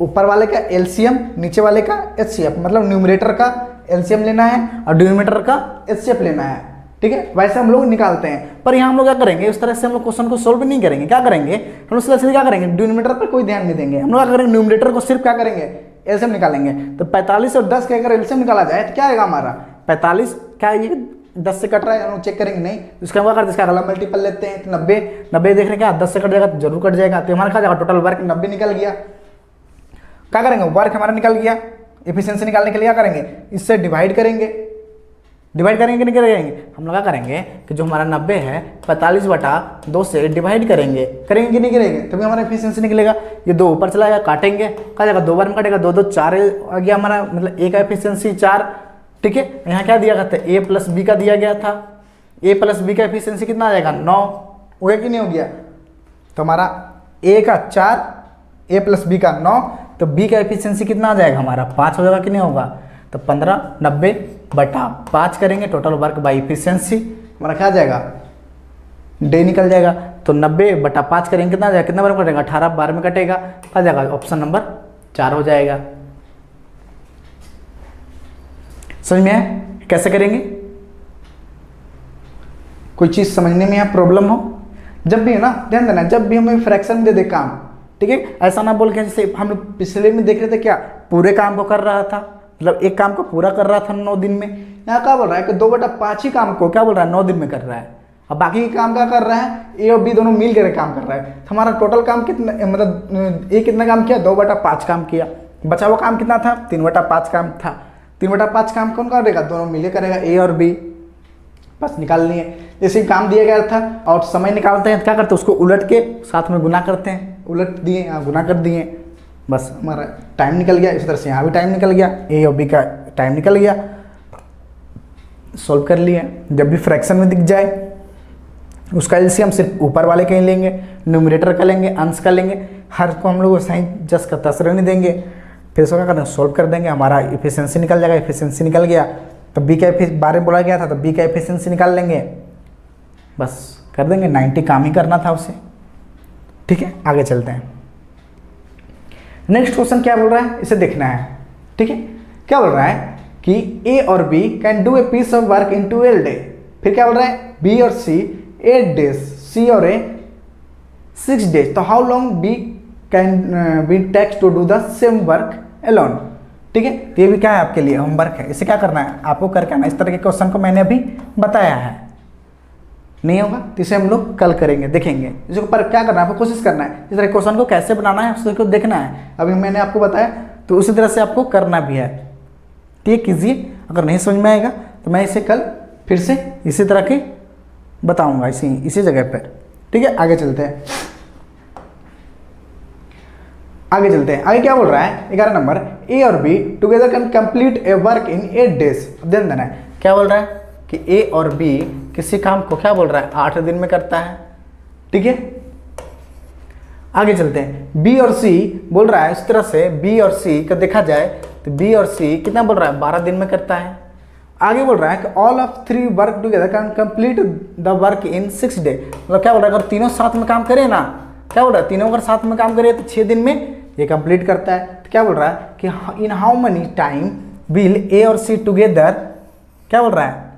A: ऊपर वाले का एलसीएम, नीचे वाले का एचसीएफ, मतलब न्यूमरेटर का एलसीएम लेना है और डिनोमिनेटर का एचसीएफ लेना है। ठीक है, वैसे हम लोग निकालते हैं। पर यहाँ हम लोग क्या करेंगे, उस तरह से हम लोग क्वेश्चन को सोल्व नहीं करेंगे। क्या करेंगे हम लोग सीधे क्या करेंगे, डिनोमिनेटर पर कोई ध्यान नहीं देंगे। हम लोग क्या करेंगे, न्यूमरेटर को सिर्फ क्या करेंगे, एलसीएम निकालेंगे। तो 45 और 10 का अगर एलसीएम निकाला जाए तो क्या आएगा हमारा 45, क्या ये 10 से कट रहा है, हम लोग चेक करेंगे नहीं, इसका क्या करते हैं, इसका अगला मल्टीपल लेते हैं। तो 90 देख रहे हैं क्या 10 से कट जाएगा तो जरूर कट जाएगा, तो हमारा क्या जाएगा टोटल वर्क 90 निकल गया। क्या करेंगे, वर्क हमारा निकल गया। एफिशिएंसी निकालने के लिए क्या करेंगे, इससे डिवाइड करेंगे। डिवाइड करेंगे कि नहीं करेंगे, हम लोग क्या करेंगे कि जो हमारा 90 है 45/2 से डिवाइड करेंगे कि नहीं करेंगे, तभी हमारा एफिशिएंसी निकलेगा। ये 2 ऊपर चला जाएगा, काटेंगे, क्या जाएगा 2 बार में कटेगा, 2 2 4 आ गया हमारा, मतलब ए का एफिशिएंसी 4। ठीक है, यहाँ क्या दिया गया था, ए प्लस बी का दिया गया था। ए प्लस बी का एफिशिएंसी कितना आ जाएगा 9, हो गया कि नहीं हो गया। तो हमारा ए का 4, ए प्लस बी का 9, तो बी का एफिशिएंसी कितना आ जाएगा हमारा 5 हो जाएगा कि नहीं होगा। तो 15/90/5 करेंगे, टोटल वर्क बाई एफिशिएंसी हमारा क्या आ जाएगा, डे निकल जाएगा। तो 90/5 करेंगे कितना आ जाएगा, कितना बार में कटेगा 18 बार में कटेगा, आ जाएगा ऑप्शन नंबर 4 हो जाएगा। समझ में आया कैसे करेंगे, कोई चीज समझने में यहाँ प्रॉब्लम हो, जब भी है ना ध्यान देना, जब भी हमें फ्रैक्शन दे दे काम, ठीक है, ऐसा ना बोल के जैसे हम लोग पिछले में देख रहे थे क्या पूरे काम को कर रहा था, मतलब एक काम को पूरा कर रहा था 9 दिन में। यहाँ क्या बोल रहा है कि 2/5 ही काम को क्या बोल रहा है 9 दिन में कर रहा है। अब बाकी के काम क्या कर रहा है, ए और बी दोनों मिल कर काम कर रहा है। तो हमारा टोटल काम कितना, मतलब ए कितना काम किया 2/5 काम किया, बचा हुआ काम कितना था 3/5 काम था। 3/5 काम कौन करेगा, दोनों मिले करेगा, ए और बी, बस निकालनी है। जैसे काम दिया गया था और समय निकालते हैं तो क्या करते हैं, उसको उलट के साथ में गुना करते हैं, उलट दिए गुना कर दिए, बस हमारा टाइम निकल गया। इस तरह से यहाँ भी टाइम निकल गया, ए और बी का टाइम निकल गया, सॉल्व कर लिए। जब भी फ्रैक्शन में दिख जाए उसका एलसीएम सिर्फ ऊपर वाले का ही लेंगे, न्यूमरेटर का लेंगे, अंश का लेंगे, हर को हम लोग साइन जस्ट का तस रहने देंगे। फिर इसको क्या करना है, सॉल्व कर देंगे, हमारा एफिशिएंसी निकल जाएगा। एफिशिएंसी निकल गया तो बी का बारे में बोला गया था, तो बी का एफिशिएंसी निकाल लेंगे, बस कर देंगे। 90 काम ही करना था उसे। ठीक है, आगे चलते हैं। नेक्स्ट क्वेश्चन क्या बोल रहा है, इसे देखना है। ठीक है, क्या बोल रहा है कि ए और B can do a piece of work in 12 day. फिर क्या बोल रहा है, बी और सी 8 डेज, सी और ए 6 डेज। तो how long B can B takes to do the same work alone. ठीक है, तो ये भी क्या है आपके लिए होमवर्क है, इसे क्या करना है आपको करके आना। इस तरह के क्वेश्चन को मैंने अभी बताया है, नहीं होगा तो इसे हम लोग कल करेंगे, देखेंगे इसके ऊपर क्या करना है, आपको कोशिश करना है इस तरह क्वेश्चन को कैसे बनाना है, उसको देखना है। अभी मैंने आपको बताया तो उसी तरह से आपको करना भी है। ठीक कीजिए, अगर नहीं समझ में आएगा तो मैं इसे कल फिर से इसी तरह के बताऊंगा इसी जगह पर। ठीक है, आगे चलते हैं। आगे क्या बोल रहा है 11 नंबर, ए और be together can complete A work in 8 days. अब ध्यान देना है, क्या बोल रहा है कि ए और बी किसी काम को क्या बोल रहा है 8 दिन में करता है। ठीक है, आगे चलते हैं। बी और सी बोल रहा है इस तरह से, बी और सी का देखा जाए तो बी और सी कितना बोल रहा है 12 दिन में करता है। आगे बोल रहा है कि all of 3 work together can complete the work in 6 day. मतलब क्या बोल रहा है, अगर तीनों साथ में काम करें ना, क्या बोल रहा है तीनों अगर साथ में काम करें तो 6 दिन में ये कंप्लीट करता है। तो क्या बोल रहा है कि in how many time will A और सी टुगेदर, क्या बोल रहा है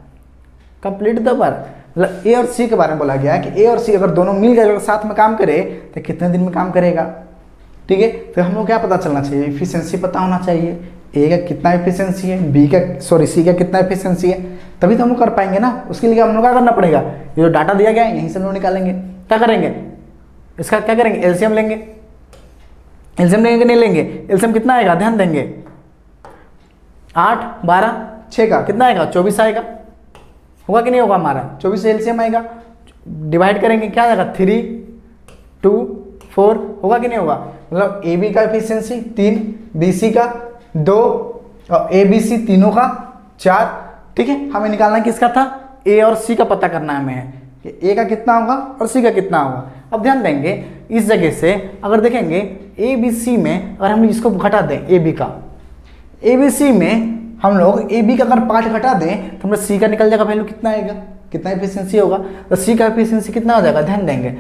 A: कंप्लीट द वर्क। मतलब ए और सी के बारे में बोला गया है कि ए और सी अगर दोनों मिल गए साथ में काम करे तो कितने दिन में काम करेगा। ठीक है, तो हम लोग क्या पता चलना चाहिए, एफिशिएंसी पता होना चाहिए, ए का कितना एफिशिएंसी है, बी का सी का कितना एफिशिएंसी है, तभी तो हम लोग कर पाएंगे ना। उसके लिए हम लोग क्या करना पड़ेगा, ये जो डाटा दिया गया है यहीं से हम लोग निकालेंगे। क्या करेंगे, इसका क्या करेंगे एलसीएम लेंगे। एलसीएम लेंगे कि नहीं लेंगे, एलसीएम कितना आएगा ध्यान देंगे, 8 12 6 का कितना आएगा 24 आएगा, होगा कि नहीं होगा हमारा 24 से एलसीएम आएगा। डिवाइड करेंगे क्या आएगा 3 2 4, होगा कि नहीं होगा। मतलब ए बी का एफिशिएंसी 3, बी सी का 2 और ए बी सी तीनों का 4। ठीक है, हमें निकालना किसका था, ए और सी का पता करना है हमें कि ए का कितना होगा और सी का कितना होगा। अब ध्यान देंगे इस जगह से अगर देखेंगे ए बी सी में अगर हम इसको घटा दें ए बी का, ए बी सी में हम लोग ए बी का अगर पार्ट घटा दें तो हमें सी का निकल जाएगा वैल्यू कितना आएगा, कितना एफिशिएंसी होगा। तो सी का एफिशिएंसी कितना हो जाएगा, ध्यान देंगे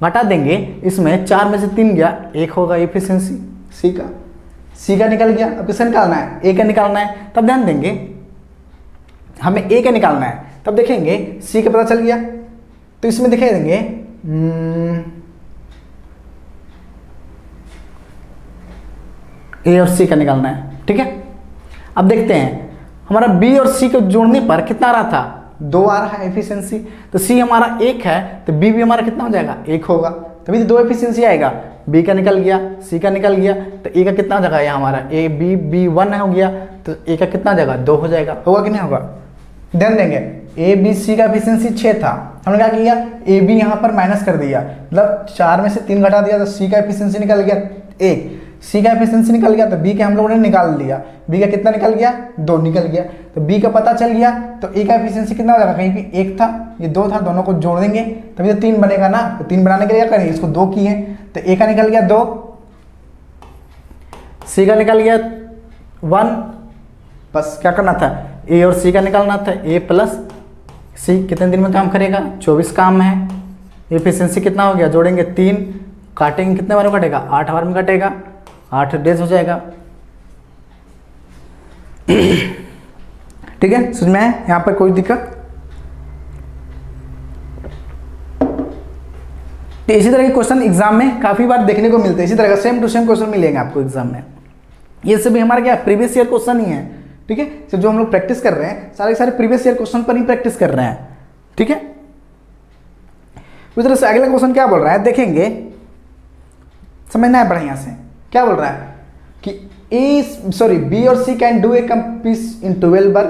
A: घटा देंगे इसमें 4 में से 3 गया, 1 होगा एफिशिएंसी सी का निकल गया। अब किसका निकालना है, ए का निकालना है। तब ध्यान देंगे हमें ए का निकालना है, तब देखेंगे सी का पता चल गया तो इसमें दिखा देंगे ए और सी का निकालना है। ठीक है, अब देखते हैं हमारा बी और सी को जोड़ने पर कितना आ रहा था, 2 आ रहा है एफिशिएंसी। तो सी हमारा 1 है तो बी भी हमारा कितना हो जाएगा, 1 होगा, तभी तो 2 एफिशिएंसी आएगा। बी का निकल गया, सी का निकल गया, तो ए का कितना हो जाएगा, ये हमारा ए बी बी 1 हो गया तो ए का कितना हो जाएगा, 2 हो जाएगा। होगा कि नहीं होगा, ध्यान देंगे ए बी सी का एफिशिएंसी 6 था, हमने क्या किया ए बी यहाँ पर माइनस कर दिया, मतलब 4 में से 3 घटा दिया तो सी का एफिशिएंसी निकल गया 1, सी का एफिशिएंसी निकल गया तो बी के हम लोगों ने निकाल लिया, बी का कितना निकल गया, 2 निकल गया। तो बी का पता चल गया तो ए का एफिशिएंसी कितना हो जाएगा, कहीं भी 1 था ये 2 था, दोनों को जोड़ देंगे तभी तो 3 बनेगा ना। तो 3 बनाने के लिए क्या करेंगे, इसको 2 किए तो ए का निकल गया 2, सी का निकल गया 1, बस क्या करना था ए और सी का निकालना था, ए प्लस सी कितने दिन में काम करेगा, 24 काम है। एफिशिएंसी कितना हो गया, जोड़ेंगे 3, काटेंगे कितने बार में कटेगा, 8 बार में कटेगा, 8 डेज हो जाएगा। ठीक है, समझ में है यहाँ पर कोई दिक्कत। तो इसी तरह के क्वेश्चन एग्जाम में काफी बार देखने को मिलते हैं, इसी तरह का सेम टू सेम क्वेश्चन मिलेंगे आपको एग्जाम में। ये सभी हमारा क्या प्रीवियस ईयर क्वेश्चन ही है। ठीक है, तो जो हम लोग प्रैक्टिस कर रहे हैं सारे सारे प्रीवियस ईयर क्वेश्चन पर ही प्रैक्टिस कर रहे हैं। ठीक है, उस तरह से अगला क्वेश्चन क्या बोल रहा है देखेंगे, समझना है बढ़िया से। क्या बोल रहा है कि बी और सी कैन डू ए कंपीस in 12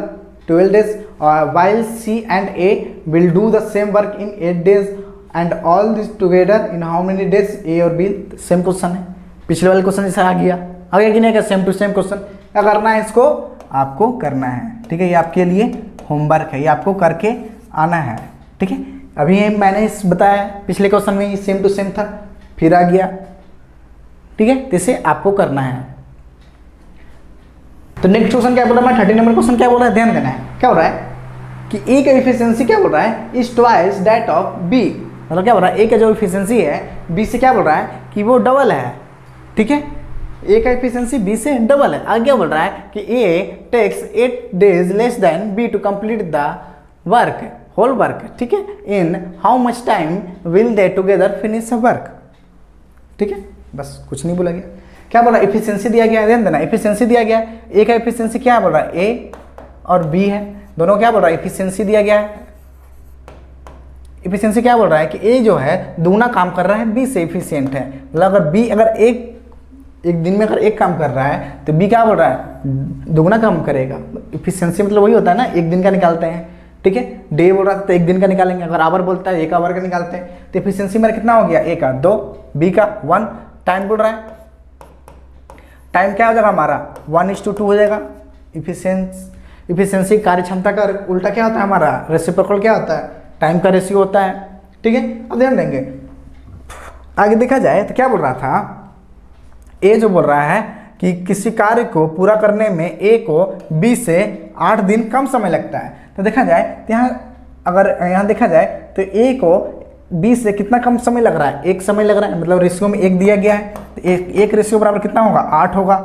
A: days while C and A will do the same work in 8 days and all this together in how many days, A और B सेम क्वेश्चन है, पिछले वाले क्वेश्चन जैसा आ गया कि नहीं, सेम टू सेम क्वेश्चन। क्या करना है, इसको आपको करना है। ठीक है, ये आपके लिए होमवर्क है, ये आपको करके आना है। ठीक है, अभी ये मैंने बताया पिछले क्वेश्चन में सेम टू सेम था, फिर आ गया। ठीक है, तो इसे आपको करना है। तो नेक्स्ट क्वेश्चन क्या बोल रहा है, 30 नंबर क्वेश्चन क्या बोल रहा है, ध्यान देना है। क्या बोल रहा है कि ए का एफिशिएंसी क्या बोल रहा है, is twice that of B, मतलब क्या बोल रहा है ए का जो एफिशिएंसी है बी से क्या बोल रहा है कि वो डबल है। ठीक है, ए का एफिशिएंसी बी से डबल है। आगे बोल रहा है कि A takes 8 days less than B to complete the work, whole work. ठीक है, in how much time will they together finish a work. ठीक है, बस कुछ नहीं बोला गया। क्या बोल रहा है, एफिशिएंसी दिया गया है, ध्यान देना एफिशिएंसी दिया गया है। ए का एफिशिएंसी क्या बोल रहा है, ए और बी है, दोनों क्या बोल रहा है, एफिशिएंसी दिया गया है। एफिशिएंसी क्या बोल रहा है कि ए जो है दूना काम कर रहा है, बी से एफिशिएंट है। मतलब अगर बी अगर एक दिन में अगर एक काम कर रहा है तो बी क्या बोल रहा है, दुगना काम करेगा। एफिशिएंसी मतलब वही होता है ना, एक दिन का निकालते हैं। ठीक है, डे बोल रहा था तो एक दिन का निकालेंगे, अगर आवर बोलता है एक आवर का निकालते हैं। तो एफिशिएंसी मेरा कितना हो गया, ए का 2, बी का 1। टाइम बोल रहा है, टाइम क्या हो जाएगा हमारा 1:2 हो जाएगा। इफिशिएंसी कार्य क्षमता का उल्टा क्या होता है हमारा, रेसिप्रोकल क्या होता है, टाइम का रेशियो होता है। ठीक है, अब ध्यान देंगे आगे देखा जाए तो क्या बोल रहा था, ए जो बोल रहा है कि किसी कार्य को पूरा करने में ए को बी से 8 दिन कम समय लगता है। तो देखा जाए तो यहाँ देखा जाए तो ए को बी से कितना कम समय लग रहा है, 1 समय लग रहा है, मतलब रेशियो में 1 दिया गया है तो एक रेशियो बराबर कितना होगा, 8 होगा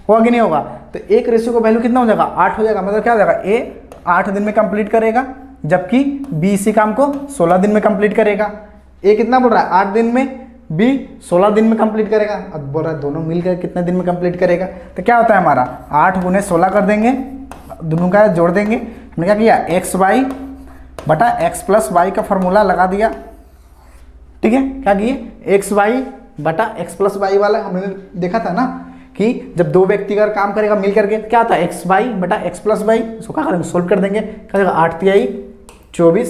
A: कि नहीं होगा। तो एक रेशियो का वैल्यू कितना हो जाएगा, 8 हो जाएगा। मतलब क्या हो जाएगा, ए 8 दिन में कंप्लीट करेगा जबकि बी इसी काम को 16 दिन में कंप्लीट करेगा। ए कितना बोल रहा है, 8 दिन में, बी 16 दिन में कंप्लीट करेगा। अब बोल रहा है दोनों मिलकर कितने दिन में कंप्लीट करेगा। तो क्या होता है हमारा 8 × 16 कर देंगे, दोनों का जोड़ देंगे। हमने क्या किया, एक्स वाई बटा एक्स प्लस वाई का फॉर्मूला लगा दिया। ठीक है, क्या किए, एक्स वाई बटा एक्स प्लस वाई वाला हमने देखा था ना कि जब दो व्यक्ति अगर काम करेगा मिल करके क्या होता है, एक्स वाई बटा एक्स प्लस वाई। उसको क्या करेंगे, सोल्व कर देंगे। क्या होगा, 8 × 3 = 24,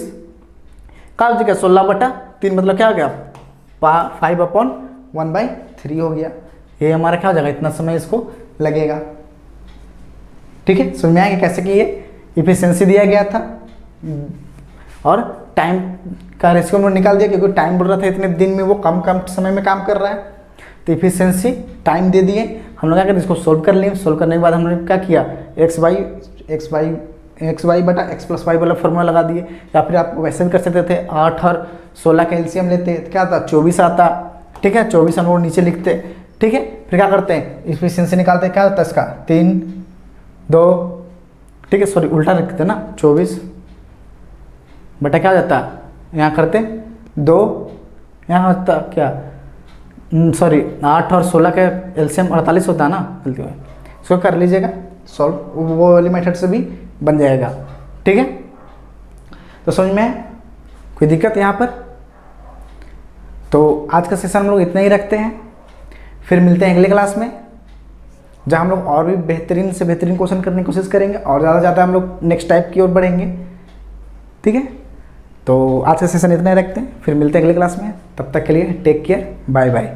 A: क्या हो जाएगा 16/3, मतलब क्या हो गया 5/1/3 हो गया। ये हमारा क्या हो जाएगा, इतना समय इसको लगेगा। ठीक है, समझ में आएगा कैसे कि ये इफिशियंसी दिया गया था और टाइम का रेशियो हम लोग निकाल दिया, क्योंकि टाइम बोल रहा था इतने दिन में वो कम समय में काम कर रहा है, तो इफिशियंसी टाइम दे दिए। हम लोग क्या करें, इसको सोल्व कर लिए। सोल्व करने के बाद हम लोग क्या किया, एक्स वाई बटा एक्स प्लस वाई वाला फॉर्मूला लगा दिए। या फिर आप वैसे भी कर सकते थे, 8 और 16 का एलसीएम लेते, क्या आता 24 आता। ठीक है, 24 हम लोग नीचे लिखते। ठीक है, फिर क्या करते हैं, इफिशियंसी निकालते हैं, क्या होता है इसका 3 2। ठीक है, सॉरी उल्टा लिखते ना, 24 बटा क्या हो जाता, यहाँ करते 2, यहाँ होता क्या, सॉरी 8 और 16 का एलसीएम 48 होता है ना, गलती हुई, इसको कर लीजिएगा सॉल्व, वो वाली मेथड से भी बन जाएगा। ठीक है, तो समझ में कोई दिक्कत यहाँ पर। तो आज का सेशन हम लोग इतना ही रखते हैं, फिर मिलते हैं अगले क्लास में, जहाँ हम लोग और भी बेहतरीन से बेहतरीन क्वेश्चन करने की कोशिश करेंगे और ज़्यादा से ज़्यादा हम लोग नेक्स्ट टाइप की ओर बढ़ेंगे। ठीक है, तो आज का सेशन इतना ही रखते हैं, फिर मिलते हैं अगले क्लास में। तब तक के लिए टेक केयर, बाय बाय।